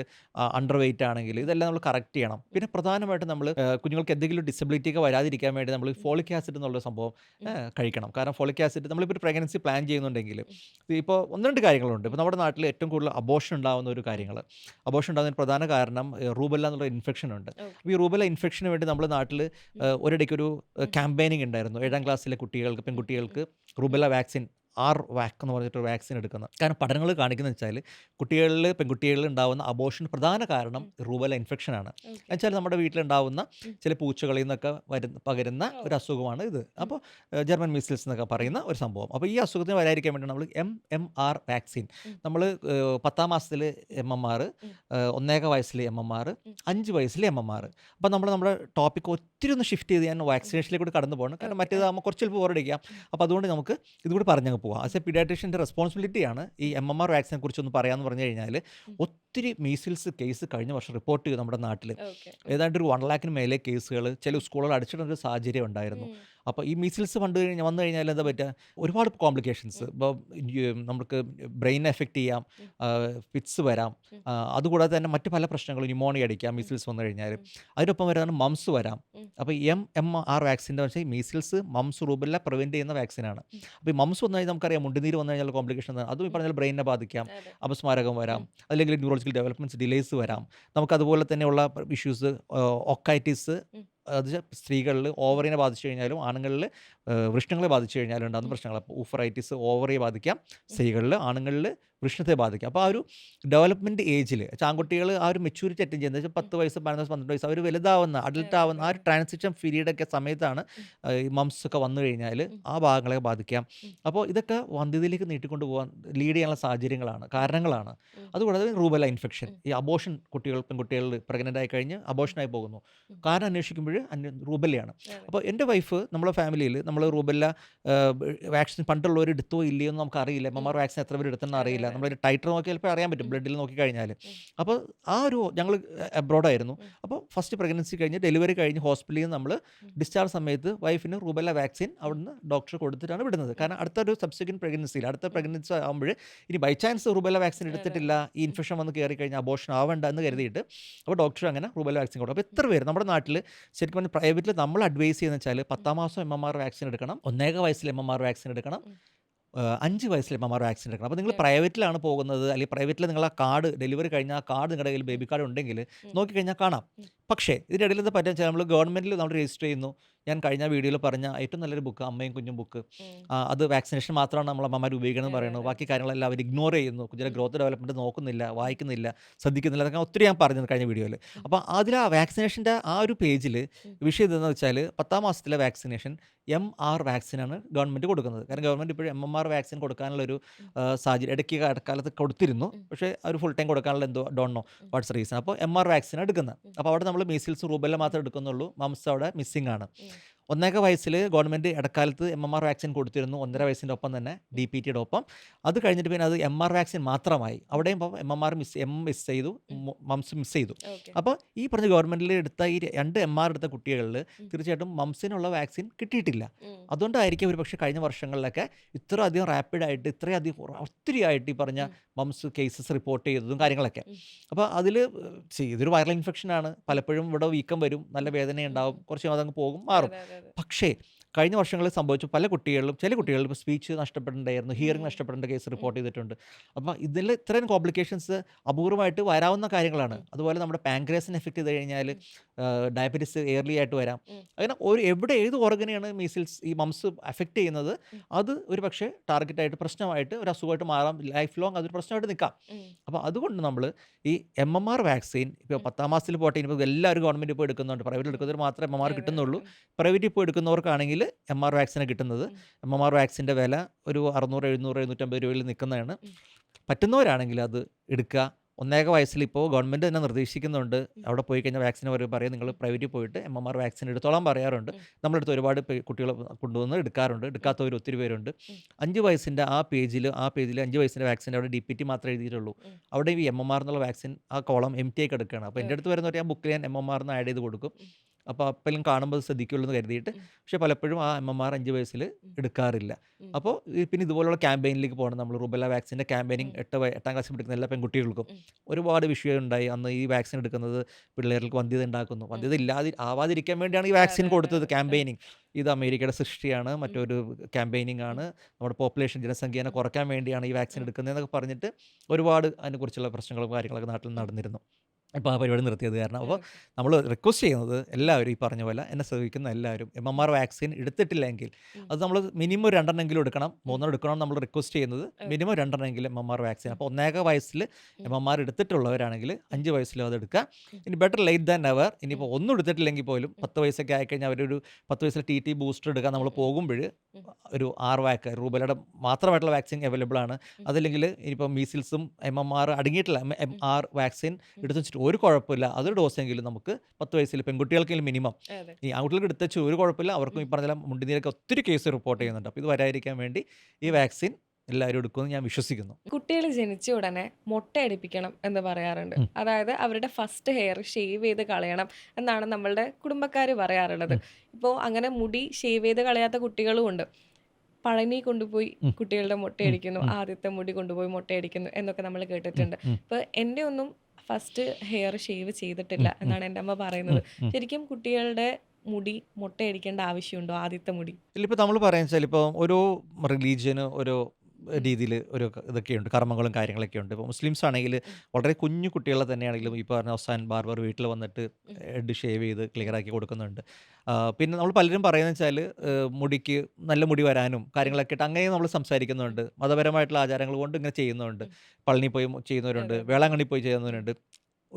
അണ്ടർ വെയിറ്റ് ആണെങ്കിൽ ഇതെല്ലാം നമ്മൾ കറക്റ്റ് ചെയ്യണം. ഉം. പിന്നെ പ്രധാനമായിട്ടും നമ്മൾ കുഞ്ഞുങ്ങൾക്ക് എന്തെങ്കിലും ഡിസബിലിറ്റി ഒക്കെ വരാതിരിക്കാൻ വേണ്ടി നമ്മൾ ഉം. ഫോളിക് ആസിഡ് എന്നുള്ള സംഭവം ഉം. കഴിക്കണം. കാരണം ഫോളിക് ആസിഡ് നമ്മളിപ്പോൾ ഒരു പ്രഗ്നൻസി പ്ലാൻ ചെയ്യുന്നുണ്ടെങ്കിൽ ഉം. ഇപ്പോൾ 1-2 കാര്യങ്ങളുണ്ട്. ഇപ്പോൾ ഉം. നമ്മുടെ നാട്ടിൽ ഏറ്റവും കൂടുതൽ അബോർഷൻ ഉണ്ടാകുന്ന ഒരു ഉം. കാര്യങ്ങൾ, അബോർഷൻ ഉണ്ടാകുന്നതിന് പ്രധാന കാരണം റൂബല്ല എന്നുള്ള ഇൻഫെക്ഷൻ ഉണ്ട്. ഓക്കെ. അപ്പോൾ ഈ റൂബല്ല ഇൻഫെക്ഷന് വേണ്ടി നമ്മുടെ നാട്ടിൽ ഉം. ഒരിടയ്ക്കൊരു ഉം. ക്യാമ്പയിനിങ് ഉണ്ടായിരുന്നു. 7ാം ക്ലാസ്സിലെ കുട്ടികൾക്ക്, ഉം. ഉം. പെൺകുട്ടികൾക്ക് ഉം. റൂബല്ല വാക്സിൻ RVAC എന്ന് പറഞ്ഞിട്ടൊരു വാക്സിൻ എടുക്കുന്നത്. കാരണം പഠനങ്ങൾ കാണിക്കുന്നത് വെച്ചാൽ കുട്ടികളിൽ, പെൺകുട്ടികളിൽ ഉണ്ടാകുന്ന അബോർഷൻ പ്രധാന കാരണം ഉം. റൂബല്ല ഇൻഫെക്ഷനാണ്. ഓക്കെ. എന്നുവെച്ചാൽ നമ്മുടെ വീട്ടിലുണ്ടാവുന്ന ഉം. ചില പൂച്ചകളിൽ നിന്നൊക്കെ പകരുന്ന ഓ. ഒരു അസുഖമാണ് ഇത്. ഉം. അപ്പോൾ ജർമ്മൻ മീസിൽസ് എന്നൊക്കെ ഉം. പറയുന്ന ഒരു സംഭവം. അപ്പോൾ ഈ അസുഖത്തിന് വരാതിരിക്കാൻ വേണ്ടി നമ്മൾ MMR വാക്സിൻ ഉം. നമ്മൾ 10ാം മാസത്തിൽ MMR, ഉം. 1.5 വയസ്സിൽ MMR, ഉം. 5 വയസ്സിൽ MMR. അപ്പോൾ നമ്മുടെ ടോപ്പിക് ഒത്തിരി ഒന്ന് ഷിഫ്റ്റ് ചെയ്ത് ഞാൻ വാക്സിനേഷനിലേക്ക് കൂടി കടന്നു പോകണം. കാരണം ഓക്കെ. മറ്റേതാകുമ്പോൾ കുറച്ച് ചിലപ്പോൾ ബോറടിക്കാം. ഉം. അപ്പോൾ അതുകൊണ്ട് നമുക്ക് ഇതുകൂടി പറഞ്ഞങ്ങ് പോവാം. ആസ് എ പീഡിയാട്രീഷ്യൻ്റെ റെസ്പോൺസിബിലിറ്റിയാണ് ഈ ഉം. MMR വാക്സിനെ കുറിച്ചൊന്ന് പറയാമെന്ന് പറഞ്ഞു കഴിഞ്ഞാൽ ഉം. ഒത്തിരി മീസിൽസ് കേസ് കഴിഞ്ഞ വർഷം റിപ്പോർട്ട് ചെയ്തു നമ്മുടെ നാട്ടിൽ. ഓക്കെ. ഏതാണ്ട് ഒരു 1,00,000 മേലെ കേസുകൾ ചില സ്കൂളുകൾ അടച്ചിടുന്ന ഒരു സാഹചര്യം ഉണ്ടായിരുന്നു. അപ്പോൾ ഈ മീസിൽസ് വന്നു കഴിഞ്ഞാൽ എന്താ പറ്റുക, ഒരുപാട് കോംപ്ലിക്കേഷൻസ്. ഇപ്പോൾ നമുക്ക് ബ്രെയിൻ എഫക്റ്റ് ചെയ്യാം, ഫിറ്റ്സ് വരാം, അതുകൂടാതെ തന്നെ മറ്റ് പല പ്രശ്നങ്ങളും, ന്യൂമോണിയ അടിക്കാം മീസിൽസ് വന്നു കഴിഞ്ഞാൽ. അതിനൊപ്പം വരുന്നതാണ് മംസ് വരാം. അപ്പോൾ MMR വാക്സിൻ്റെ വെച്ചാൽ മീസിൽസ്, മംസ്, റൂബെല്ല പ്രിവെൻറ്റ് ചെയ്യുന്ന വാക്സിനാണ്. അപ്പോൾ ഈ മംസ് വന്നു കഴിഞ്ഞാൽ നമുക്കറിയാം മുണ്ടുനീര് വന്നു കഴിഞ്ഞാൽ കോംപ്ലിക്കേഷൻ, അതും ഈ പറഞ്ഞാൽ ബ്രെയിനിനെ ബാധിക്കാം, അതെ. അപസ്മാരകം വരാം, അല്ലെങ്കിൽ ന്യൂറോളജിക്കൽ ഡെവലപ്മെൻറ്റ്സ് ഡിലേസ് വരാം. നമുക്കതുപോലെ തന്നെയുള്ള ഇഷ്യൂസ്, ഒക്കൈറ്റിസ്, അത് സ്ത്രീകളിൽ ഓവറിനെ ബാധിച്ചു കഴിഞ്ഞാലും ആണുങ്ങളിൽ വൃഷ്ണങ്ങളെ ബാധിച്ചു കഴിഞ്ഞാലും ഉണ്ടാകുന്ന പ്രശ്നങ്ങൾ. അപ്പോൾ ഊഫറൈറ്റിസ് ഓവറിയെ ബാധിക്കാം സ്ത്രീകളിൽ, ആണുങ്ങളിൽ വൃഷ്ണത്തെ ബാധിക്കാം. അപ്പോൾ ആ ഒരു ഡെവലപ്മെൻറ്റ് ഏജിൽ ആൺകുട്ടികൾ ആ ഒരു മെച്യൂരിറ്റി അറ്റൻഡ് ചെയ്യുന്നത് വെച്ചാൽ 10 വയസ്സ് 11 വയസ്സ് 12 വയസ്സ് അവർ വലുതാവുന്ന അഡൽട്ട് ആവുന്ന ആ ഒരു ട്രാൻസിഷൻ പീരീഡൊക്കെ സമയത്താണ് ഈ മംസ് ഒക്കെ വന്നു കഴിഞ്ഞാൽ ആ ഭാഗങ്ങളെ ബാധിക്കാം. അപ്പോൾ ഇതൊക്കെ വന്ധ്യതയിലേക്ക് നീട്ടിക്കൊണ്ട് പോകാൻ ലീഡ് ചെയ്യാനുള്ള സാഹചര്യങ്ങളാണ്, കാരണങ്ങളാണ്. അതുകൂടാതെ റൂബെല്ല ഇൻഫെക്ഷൻ, ഈ അബോഷൻ പെൺകുട്ടികളിൽ പ്രഗ്നൻ്റ് ആയി കഴിഞ്ഞ് അബോഷനായി പോകുന്നു. കാരണം അന്വേഷിക്കുമ്പോൾ റൂബെല്ലയാണ്. അപ്പോൾ എൻ്റെ വൈഫ് നമ്മളെ ഫാമിലിയിൽ നമ്മൾ റൂബെല്ല വാക്സിൻ പണ്ടുള്ളവർ എടുത്തോ ഇല്ലയോ എന്ന് നമുക്ക് അറിയില്ല. MMR വാക്സിൻ എത്ര പേര് എടുത്തെന്ന് അറിയില്ല. നമ്മളൊരു ടൈറ്റർ നോക്കി ചിലപ്പോൾ അറിയാൻ പറ്റും, ബ്ലഡിൽ നോക്കിക്കഴിഞ്ഞാൽ. അപ്പോൾ ആ ഒരു ഞങ്ങൾ അബ്രോഡായിരുന്നു. അപ്പോൾ ഫസ്റ്റ് പ്രഗ്നൻസി കഴിഞ്ഞ് ഡെലിവറി കഴിഞ്ഞ് ഹോസ്പിറ്റലിൽ നിന്ന് നമ്മൾ ഡിസ്ചാർജ് സമയത്ത് വൈഫിന് റൂബെല്ല വാക്സിൻ അവിടുന്ന് ഡോക്ടർ കൊടുത്തിട്ടാണ് വിടുന്നത്. കാരണം അടുത്തൊരു സബ്സിക്വൻറ്റ് പ്രഗ്നൻസിയിൽ, അടുത്ത പ്രഗ്നൻസി ആകുമ്പോൾ ഇനി ബൈ ചാൻസ് റൂബെല്ല വാക്സിൻ എടുത്തിട്ടില്ല, ഈ ഇൻഫെക്ഷൻ വന്ന് കയറി കഴിഞ്ഞാൽ അബോഷൻ ആവേണ്ട എന്ന് കരുതിയിട്ട് അപ്പോൾ ഡോക്ടർ അങ്ങനെ റൂബെല്ല വാക്സിൻ കൊടുക്കും. അപ്പോൾ എത്ര പേര് നമ്മുടെ നാട്ടിൽ ശരിക്കും പറഞ്ഞാൽ പ്രൈവറ്റിൽ നമ്മൾ അഡ്വൈസ് ചെയ്യുന്നത് വെച്ചാൽ 10-ാം മാസം MMR വാക്സിൻ എടുക്കണം, 1.5 വയസ്സിൽ MMR വാക്സിൻ എടുക്കണം, 5 വയസ്സിൽ MMR വാക്സിൻ എടുക്കണം. അപ്പോൾ നിങ്ങൾ പ്രൈവറ്റിലാണ് പോകുന്നത്, അല്ലെങ്കിൽ പ്രൈവറ്റിൽ നിങ്ങൾ ആ കാർഡ് ഡെലിവറി കഴിഞ്ഞാൽ ആ കാർഡ് നിങ്ങളുടെ കയ്യിൽ ബേബി കാർഡ് ഉണ്ടെങ്കിൽ നോക്കിക്കഴിഞ്ഞാൽ കാണാം. പക്ഷേ ഇതിൻ്റെ ഇടയിൽ എന്താ പറ്റുക, നമ്മൾ ഗവൺമെൻറ്റിൽ നമ്മൾ രജിസ്റ്റർ ചെയ്യുന്നു. ഞാൻ കഴിഞ്ഞ വീഡിയോയിൽ പറഞ്ഞ ഏറ്റവും നല്ലൊരു ബുക്ക് അമ്മയും കുഞ്ഞും ബുക്ക്, അത് വാക്സിനേഷൻ മാത്രമാണ് നമ്മൾ അമ്മമാർ ഉപയോഗിക്കണം എന്ന് പറയുന്നത്. ബാക്കി കാര്യങ്ങളെല്ലാം അവർ ഇഗ്നോർ ചെയ്യുന്നു. കുഞ്ഞിൻ്റെ ഗ്രോത്ത് ഡെവലപ്മെൻറ്റ് നോക്കുന്നില്ല, വായിക്കുന്നില്ല, ശ്രദ്ധിക്കുന്നില്ല. അതൊക്കെ ഒത്തിരി ഞാൻ പറഞ്ഞത് കഴിഞ്ഞ വീഡിയോയിൽ. അപ്പോൾ അതിൽ ആ വാക്സിനേഷൻ്റെ ആ ഒരു പേജിൽ വിഷയം എന്താണെന്ന് വെച്ചാൽ 10-ാം മാസത്തിലെ വാക്സിനേഷൻ MR വാക്സിനാണ് ഗവൺമെൻറ് കൊടുക്കുന്നത്. കാരണം ഗവൺമെൻറ് ഇപ്പോഴും MMR വാക്സിൻ കൊടുക്കാനുള്ളൊരു സാഹചര്യം ഇടയ്ക്ക് ഇടക്കാലത്ത് കൊടുത്തിരുന്നു. പക്ഷേ ഒരു ഫുൾ ടൈം കൊടുക്കാനുള്ള എന്തോ ഡോണ്ട് നോ വാട്ട്സ് റീസൺ. അപ്പോൾ MR വാക്സിനാണ് എടുക്കുന്നത്. അപ്പോൾ അവിടെ നമ്മൾ മീസിൽസും റൂബെല്ല മാത്രമേ എടുക്കുന്നുള്ളൂ, മംസ് അവിടെ മിസ്സിംഗ് ആണ്. 1.5 വയസ്സിൽ ഗവൺമെൻറ് ഇടക്കാലത്ത് MMR വാക്സിൻ കൊടുത്തിരുന്നു, 1.5 വയസ്സിൻ്റെ ഒപ്പം തന്നെ DPTയുടെ ഒപ്പം. അത് കഴിഞ്ഞിട്ട് പിന്നെ അത് MR വാക്സിൻ മാത്രമായി. അവിടെയും ഇപ്പോൾ MMR മിസ് ചെയ്തു, മംസ് മിസ് ചെയ്തു. അപ്പോൾ ഈ പറഞ്ഞ ഗവൺമെൻറ്റിൽ എടുത്ത ഈ 2 MR എടുത്ത കുട്ടികളിൽ തീർച്ചയായിട്ടും മംസിനുള്ള വാക്സിൻ കിട്ടിയിട്ടില്ല. അതുകൊണ്ടായിരിക്കും ഒരു പക്ഷേ കഴിഞ്ഞ വർഷങ്ങളിലൊക്കെ ഇത്ര അധികം റാപ്പിഡായിട്ട്, ഇത്രയധികം ഒത്തിരി ആയിട്ട് ഈ പറഞ്ഞ മംസ് കേസസ് റിപ്പോർട്ട് ചെയ്തതും കാര്യങ്ങളൊക്കെ. അപ്പോൾ അതിൽ ഇതൊരു വൈറൽ ഇൻഫെക്ഷനാണ്. പലപ്പോഴും ഇവിടെ വീക്കം വരും, നല്ല വേദനയുണ്ടാവും, കുറച്ച് അതങ്ങ് പോകും, മാറും. പക്ഷേ കഴിഞ്ഞ വർഷങ്ങളിൽ സംഭവിച്ചു പല കുട്ടികളിലും, ചില കുട്ടികളിൽ ഇപ്പോൾ സ്പീച്ച് നഷ്ടപ്പെട്ടിട്ടുണ്ടായിരുന്നു, ഹിയറിംഗ് നഷ്ടപ്പെടേണ്ട കേസ് റിപ്പോർട്ട് ചെയ്തിട്ടുണ്ട്. അപ്പോൾ ഇതിൽ ഇത്രയും കോംപ്ലിക്കേഷൻസ് അപൂർവമായിട്ട് വരാവുന്ന കാര്യങ്ങളാണ്. അതുപോലെ നമ്മുടെ പാൻക്രിയാസിനെ എഫക്റ്റ് ചെയ്ത് കഴിഞ്ഞാൽ ഡയബറ്റീസ് എയർലി ആയിട്ട് വരാം. അങ്ങനെ ഏത് ഓർഗനെയാണ് മീസിൽസ് ഈ മംസ് അഫക്റ്റ് ചെയ്യുന്നത്, അത് ഒരു പക്ഷേ ടാർഗറ്റായിട്ട് പ്രശ്നമായിട്ട് ഒരു അസുഖമായിട്ട് മാറാം, ലൈഫ് ലോങ് അതൊരു പ്രശ്നമായിട്ട് നിൽക്കാം. അപ്പോൾ അതുകൊണ്ട് നമ്മൾ ഈ MMR വാക്സിൻ ഇപ്പോൾ 10-ാം മാസത്തിൽ പോട്ടെ, ഇനിയിപ്പോൾ എല്ലാവരും ഗവൺമെൻറ് ഇപ്പോൾ എടുക്കുന്നുണ്ട്, പ്രൈവറ്റിൽ എടുക്കുന്നവർ മാത്രമേ MMR കിട്ടുന്നുള്ളൂ. പ്രൈവറ്റിൽ ഇപ്പോൾ എടുക്കുന്നവർക്കാണെങ്കിൽ MR വാക്സിനാണ് കിട്ടുന്നത്. MMR വാക്സിൻ്റെ വില ഒരു 600, 700, 750 രൂപയിൽ നിൽക്കുന്നതാണ്. പറ്റുന്നവരാണെങ്കിൽ അത് എടുക്കുക. 1.5 വയസ്സിൽ ഇപ്പോൾ ഗവൺമെൻറ് തന്നെ നിർദ്ദേശിക്കുന്നുണ്ട്, അവിടെ പോയി കഴിഞ്ഞാൽ വാക്സിൻ അവർ പറയും നിങ്ങൾ പ്രൈവറ്റിൽ പോയിട്ട് MMR വാക്സിൻ എടുത്തോളാൻ പറയാറുണ്ട്. നമ്മളെടുത്ത് ഒരുപാട് കുട്ടികളെ കൊണ്ടുവന്ന് എടുക്കാറുണ്ട്, എടുക്കാത്തവർ ഒത്തിരി പേരുണ്ട്. 5 വയസ്സിൻ്റെ ആ പേജിൽ 5 വയസ്സിൻ്റെ വാക്സിൻ്റെ അവിടെ DPT മാത്രമേ എഴുതിയിട്ടുള്ളൂ. അവിടെ ഈ MMR എന്നുള്ള വാക്സിൻ ആ കോളം എം ടി ആയി കിടക്കുകയാണ്. അപ്പോൾ എൻ്റെ അടുത്ത് വരുന്നവർ ആ ബുക്കിൽ ഞാൻ MMR എന്ന് ആഡ് ചെയ്ത് കൊടുക്കും. അപ്പോൾ അപ്പോഴും കാണുമ്പോൾ ശ്രദ്ധിക്കുള്ളൂ എന്ന് കരുതിയിട്ട്. പക്ഷേ പലപ്പോഴും ആ MMR 5 വയസ്സിൽ എടുക്കാറില്ല. അപ്പോൾ പിന്നെ ഇതുപോലുള്ള ക്യാമ്പയിനിലേക്ക് പോകണം. നമ്മൾ റൂബെല്ല വാക്സിൻ്റെ ക്യാമ്പയിനിങ് 8ാം ക്ലാസ്സിൽ പഠിക്കുന്ന എല്ലാ പെൺകുട്ടികൾക്കും ഒരുപാട് വിഷയം ഉണ്ടായി. അന്ന് ഈ വാക്സിൻ എടുക്കുന്നത് പിള്ളേർക്ക് വന്ധ്യത ഉണ്ടാക്കുന്നു. വന്ധ്യത ആവാതിരിക്കാൻ വേണ്ടിയാണ് ഈ വാക്സിൻ കൊടുത്തത്. ക്യാമ്പയിനിങ് ഇത് അമേരിക്കയുടെ സൃഷ്ടിയാണ്, മറ്റൊരു ക്യാമ്പയിനിങ് ആണ്, നമ്മുടെ പോപ്പുലേഷൻ ജനസംഖ്യനെ കുറയ്ക്കാൻ വേണ്ടിയാണ് ഈ വാക്സിൻ എടുക്കുന്നതെന്നൊക്കെ പറഞ്ഞിട്ട് ഒരുപാട് അതിനെക്കുറിച്ചുള്ള പ്രശ്നങ്ങളും കാര്യങ്ങളൊക്കെ നാട്ടിൽ നടന്നിരുന്നു. ഇപ്പോൾ ആ പരിപാടി നിർത്തിയത് കാരണം. അപ്പോൾ നമ്മൾ റിക്വസ്റ്റ് ചെയ്യുന്നത് എല്ലാവരും ഈ പറഞ്ഞ പോലെ എന്നെ ശ്രമിക്കുന്ന എല്ലാവരും MMR വാക്സിൻ എടുത്തിട്ടില്ലെങ്കിൽ അത് നമ്മൾ മിനിമം 2 എടുക്കണം, 3 എടുക്കണം. നമ്മൾ റിക്വസ്റ്റ് ചെയ്യുന്നത് മിനിമം 2 MMR വാക്സിൻ. അപ്പോൾ 1.5 വയസ്സിൽ MMR എടുത്തിട്ടുള്ളവരാണെങ്കിൽ 5 വയസ്സിലും അത് എടുക്കുക. ഇനി ബെറ്റർ ലേറ്റ് ദാൻ നെവർ. ഇനിയിപ്പോൾ ഒന്നും എടുത്തിട്ടില്ലെങ്കിൽ പോലും 10 വയസ്സൊക്കെ ആയിക്കഴിഞ്ഞാൽ അവരൊരു 10 വയസ്സിൽ TT ബൂസ്റ്റർ എടുക്കാൻ നമ്മൾ പോകുമ്പോൾ ഒരു RVAC റൂബെല്ലയുടെ മാത്രമായിട്ടുള്ള വാക്സിൻ അവൈലബിൾ ആണ്. അതല്ലെങ്കിൽ ഇനിയിപ്പോൾ മീസിൽസും MMR അടങ്ങിയിട്ടില്ല MR വാക്സിൻ എടുത്ത് വെച്ചിട്ട് ഒരു കുഴപ്പമില്ല, അതൊരു ഡോസെങ്കിലും നമുക്ക് 10 വയസ്സിൽ പെൺകുട്ടികൾക്കെങ്കിലും മിനിമം. ഈ ആൺകുട്ടികൾക്ക് എടുത്തുവെച്ച് ഒരു കുഴപ്പമില്ല, അവർക്കും ഈ പറഞ്ഞ മുണ്ടിനീരൊക്കെ ഒത്തിരി കേസ് റിപ്പോർട്ട് ചെയ്യുന്നുണ്ട്. അപ്പോൾ ഇത് വരാതിരിക്കാൻ വേണ്ടി ഈ വാക്സിൻ എല്ലാവരും എടുക്കുമെന്ന് ഞാൻ വിശ്വസിക്കുന്നു. കുട്ടികൾ ജനിച്ച ഉടനെ മൊട്ടയടിപ്പിക്കണം എന്ന് പറയാറുണ്ട്. അതായത് അവരുടെ ഫസ്റ്റ് ഹെയർ ഷേവ് ചെയ്ത് കളയണം എന്നാണ് നമ്മളുടെ കുടുംബക്കാർ പറയാറുള്ളത്. ഇപ്പോൾ അങ്ങനെ മുടി ഷേവ് ചെയ്ത് കളയാത്ത കുട്ടികളും ഉണ്ട്. പഴനി കൊണ്ടുപോയി കുട്ടികളുടെ മൊട്ടയടിക്കുന്നു, ആദ്യത്തെ മുടി കൊണ്ടുപോയി മൊട്ടയടിക്കുന്നു എന്നൊക്കെ നമ്മൾ കേട്ടിട്ടുണ്ട്. ഇപ്പോൾ എൻ്റെ ഒന്നും ഫസ്റ്റ് ഹെയർ ഷേവ് ചെയ്തിട്ടില്ല എന്നാണ് എൻ്റെ അമ്മ പറയുന്നത്. ശരിക്കും കുട്ടികളുടെ മുടി മൊട്ടയടിക്കേണ്ട ആവശ്യമുണ്ടോ, ആദ്യത്തെ മുടി? ഇതിലിപ്പോൾ നമ്മൾ പറയുന്നത് വെച്ചാൽ ഇപ്പോൾ ഓരോ റിലീജിയന് ഓരോ രീതിയിൽ ഒരു ഇതൊക്കെയുണ്ട്, കർമ്മങ്ങളും കാര്യങ്ങളൊക്കെ ഉണ്ട്. ഇപ്പോൾ മുസ്ലിംസ് ആണെങ്കിൽ വളരെ കുഞ്ഞു കുട്ടികളെ തന്നെയാണെങ്കിലും ഈ പറഞ്ഞ അവസാൻ ബാർബർ വീട്ടിൽ വന്നിട്ട് ഹെഡ് ഷേവ് ചെയ്ത് ക്ലിയർ ആക്കി കൊടുക്കുന്നുണ്ട്. പിന്നെ നമ്മൾ പലരും പറയുന്നത് വെച്ചാൽ മുടിക്ക് നല്ല മുടി വരാനും കാര്യങ്ങളൊക്കെ ആയിട്ട് അങ്ങനെ നമ്മൾ സംസാരിക്കുന്നുണ്ട്. മതപരമായിട്ടുള്ള ആചാരങ്ങൾ കൊണ്ട് ഇങ്ങനെ ചെയ്യുന്നുണ്ട്. പളനി പോയി ചെയ്യുന്നവരുണ്ട്, അതെ അതെ. വേളാങ്കണ്ണി പോയി ചെയ്യുന്നവരുണ്ട്.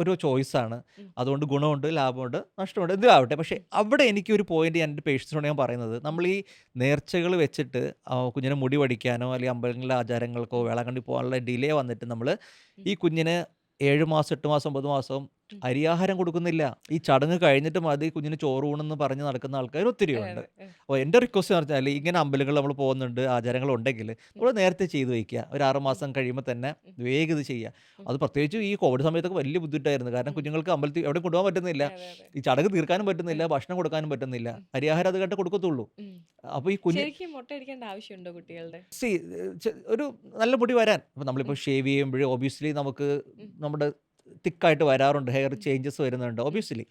ഓരോ ചോയ്സാണ്. അതുകൊണ്ട് ഗുണമുണ്ട്, ലാഭമുണ്ട്, നഷ്ടമുണ്ട്, എന്തിലാവട്ടെ. പക്ഷേ അവിടെ എനിക്കൊരു പോയിന്റ് എൻ്റെ പേഷ്യൻസിനോട് ഞാൻ പറയുന്നത്, നമ്മൾ ഈ നേർച്ചകൾ വെച്ചിട്ട് കുഞ്ഞിനെ മുടി വടിക്കാനോ അല്ലെങ്കിൽ അമ്പലങ്ങളിലെ ആചാരങ്ങൾക്കോ വേളാങ്കണ്ണി പോകാനുള്ള ഡിലേ വന്നിട്ട് നമ്മൾ ഈ കുഞ്ഞിന് 7 മാസം 8 മാസം 9 മാസം അരിയാഹാരം കൊടുക്കുന്നില്ല. ഈ ചടങ്ങ് കഴിഞ്ഞിട്ട് മതി കുഞ്ഞിന് ചോറ് ഊണെന്ന് പറഞ്ഞ് നടക്കുന്ന ആൾക്കാർ ഒത്തിരി അതെ ഉണ്ട്. അതെ. അപ്പോൾ എൻ്റെ റിക്വസ്റ്റ് എന്ന് പറഞ്ഞാൽ ഇങ്ങനെ അമ്പലങ്ങളിൽ നമ്മൾ പോകുന്നുണ്ട്, ആചാരങ്ങളുണ്ടെങ്കിൽ നമ്മൾ നേരത്തെ ചെയ്ത് വയ്ക്കുക. ഒരു 6 മാസം കഴിയുമ്പോൾ തന്നെ വേഗം ഇത് ചെയ്യുക. അത് പ്രത്യേകിച്ച് ഈ കോവിഡ് സമയത്തൊക്കെ വലിയ ബുദ്ധിമുട്ടായിരുന്നു. കാരണം കുഞ്ഞുങ്ങൾക്ക് അമ്പലത്തിൽ എവിടെ കൊണ്ടുപോകാൻ പറ്റുന്നില്ല, അതെ അതെ. ഈ ചടങ്ങ് തീർക്കാനും പറ്റുന്നില്ല, ഭക്ഷണം കൊടുക്കാനും പറ്റുന്നില്ല, അരിയാഹാരം അത് കേട്ട് കൊടുക്കത്തുള്ളൂ. ഉം. അപ്പോൾ ഈ കുഞ്ഞ് ശരിക്കും മൊട്ടയടിക്കേണ്ട ആവശ്യമുണ്ടോ കുട്ടികളുടെ? സി ഒരു നല്ല മുടി വരാൻ ഇപ്പോൾ നമ്മളിപ്പോൾ ഷേവ് ചെയ്യുമ്പോഴേ ഒബ്വിയസ്ലി നമുക്ക് നമ്മുടെ തിക്കായിട്ട് വരാറുണ്ട്, ഹെയർ ചേഞ്ചസ് വരുന്നുണ്ട്, ഒബ്വിയസ്ലി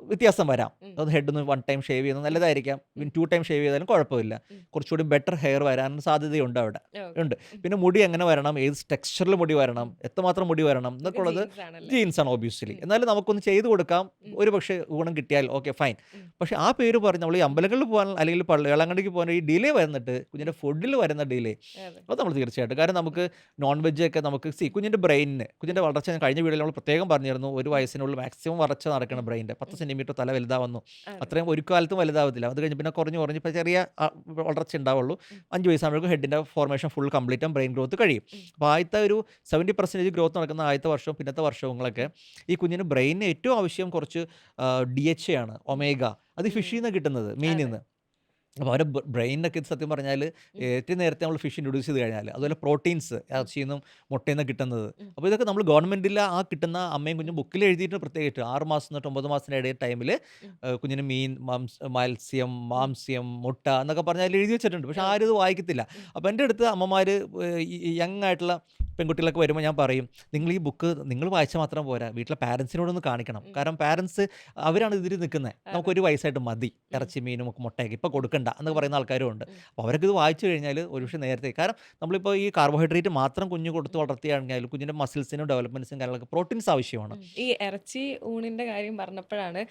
വ്യത്യാസം വരാം. അത് ഹെഡ് ഒന്ന് 1 ടൈം ഷേവ് ചെയ്യുന്നത് നല്ലതായിരിക്കാം, 2 ടൈം ഷേവ് ചെയ്താലും കുഴപ്പമില്ല. കുറച്ചുകൂടി ബെറ്റർ ഹെയർ വരാൻ സാധ്യതയുണ്ട് അവിടെ ഓക്കെ. ഉണ്ട്. പിന്നെ മുടി എങ്ങനെ വരണം, ഏത് ടെക്സ്ചറിൽ മുടി വരണം, എത്രമാത്രം മുടി വരണം എന്നൊക്കെ ഉള്ളത് ജീൻസ് ആണല്ലേ? ജീൻസാണ് ഒബ്വിയസ്ലി. എന്നാലും നമുക്കൊന്ന് ചെയ്ത് കൊടുക്കാം, ഒരു പക്ഷേ ഗുണം കിട്ടിയാൽ ഓക്കെ ഫൈൻ. പക്ഷേ ആ പേര് പറഞ്ഞ് നമ്മൾ ഈ അമ്പലങ്ങളിൽ പോകാൻ അല്ലെങ്കിൽ വേളാങ്കണ്ണിക്ക് പോകാൻ ഈ ഡിലേ വരുന്നിട്ട് കുഞ്ഞിൻ്റെ ഫുഡിൽ വരുന്ന ഡിലേ, അതെ. അത് നമ്മൾ തീർച്ചയായിട്ടും, കാരണം നമുക്ക് നോൺ വെജ് ഒക്കെ നമുക്ക് കുഞ്ഞിൻ്റെ ബ്രെയിനിന് കുഞ്ഞിൻ്റെ വളർച്ച ഞാൻ കഴിഞ്ഞ വീഡിയോയിൽ നമ്മൾ പ്രത്യേകം പറഞ്ഞിരുന്നു. ഒരു വയസ്സിനുള്ളിൽ മാക്സിമം വളർച്ച നടക്കണം ബ്രെയിൻ്റെ. 10 സെൻറ്റിമീറ്റർ തല വലുതാവുന്നു. അതെ. അത്രയും ഒരു കാലത്തും വലുതാവത്തില്ല. അത് കഴിഞ്ഞ് പിന്നെ കുറഞ്ഞ് കുറഞ്ഞ് ഇപ്പോൾ ചെറിയ വളർച്ച ഉണ്ടാവുള്ളൂ. 5 വയസ്സാകുമ്പോഴേക്കും ഹെഡിൻ്റെ ഫോർമേഷൻ ഫുൾ കംപ്ലീറ്റും ബ്രെയിൻ ഗ്രോത്ത് കഴിയും. അപ്പോൾ ആദ്യത്തെ ഒരു 70% ഗ്രോത്ത് നടക്കുന്ന ആദ്യത്തെ വർഷവും പിന്നത്തെ വർഷങ്ങളൊക്കെ ഈ കുഞ്ഞിന് ബ്രെയിനിന് ഏറ്റവും ആവശ്യം കുറച്ച് DHA ആണ്, ഒമേഗ. അത് ഫിഷിൽ നിന്ന് കിട്ടുന്നത്, മീനിൽ അതെ. നിന്ന്. അപ്പോൾ അവരുടെ ബ്രെയിനൊക്കെ സത്യം പറഞ്ഞാൽ ഏറ്റവും നേരത്തെ നമ്മൾ ഫിഷ് ഇൻട്രൊഡ്യൂസ് ചെയ്ത് കഴിഞ്ഞാൽ, അതുപോലെ പ്രോട്ടീൻസ് ഇറച്ചിയിൽ നിന്നും മുട്ടയിൽ നിന്ന് കിട്ടുന്നത്. അപ്പോൾ ഇതൊക്കെ നമ്മൾ ഗവൺമെൻറ്റിൽ ആ കിട്ടുന്ന അമ്മയും കുഞ്ഞും ബുക്കിൽ എഴുതിയിട്ട് പ്രത്യേകിച്ച് 6 മാസം തൊട്ട് 9 മാസത്തിൻ്റെ ഇടയിൽ ടൈമിൽ കുഞ്ഞിന് മീൻ, മത്സ്യം, മാംസ്യം, മുട്ട എന്നൊക്കെ പറഞ്ഞാൽ എഴുതി വെച്ചിട്ടുണ്ട്. പക്ഷേ ആരും ഇത് വായിക്കത്തില്ല. അപ്പോൾ എൻ്റെ അടുത്ത് അമ്മമാർ യങ് ആയിട്ടുള്ള പെൺകുട്ടികളൊക്കെ വരുമ്പോൾ ഞാൻ പറയും, നിങ്ങൾ ഈ ബുക്ക് നിങ്ങൾ വായിച്ചാൽ മാത്രം പോരാ, വീട്ടിലെ പാരൻസിനോടൊന്ന് കാണിക്കണം. കാരണം പാരൻസ് അവരാണ് ഇതിൽ നിൽക്കുന്നത്. നമുക്കൊരു വയസ്സായിട്ട് മതി ഇറച്ചി മീനും ഒക്കെ മുട്ടയൊക്കെ ഇപ്പോൾ കൊടുക്കണ്ട എന്നൊക്കെ പറയുന്ന ആൾക്കാരും ഉണ്ട്. അപ്പോൾ അവരൊക്കെ ഇത് വായിച്ചു കഴിഞ്ഞാൽ ഒരുപക്ഷെ നേരത്തെ, കാരണം നമ്മളിപ്പോൾ ഈ കാർബോഹൈഡ്രേറ്റ് മാത്രം കുഞ്ഞ് കൊടുത്ത് വളർത്തിയാണെങ്കിൽ കുഞ്ഞിൻ്റെ മസിൽസിനും ഡെവലപ്മെൻറ്റ്സിനും കാര്യങ്ങളൊക്കെ പ്രോട്ടീൻസ് ആവശ്യമാണ്. ഈ ഇറച്ചി ഊണിന്റെ കാര്യം പറഞ്ഞപ്പോഴാണ്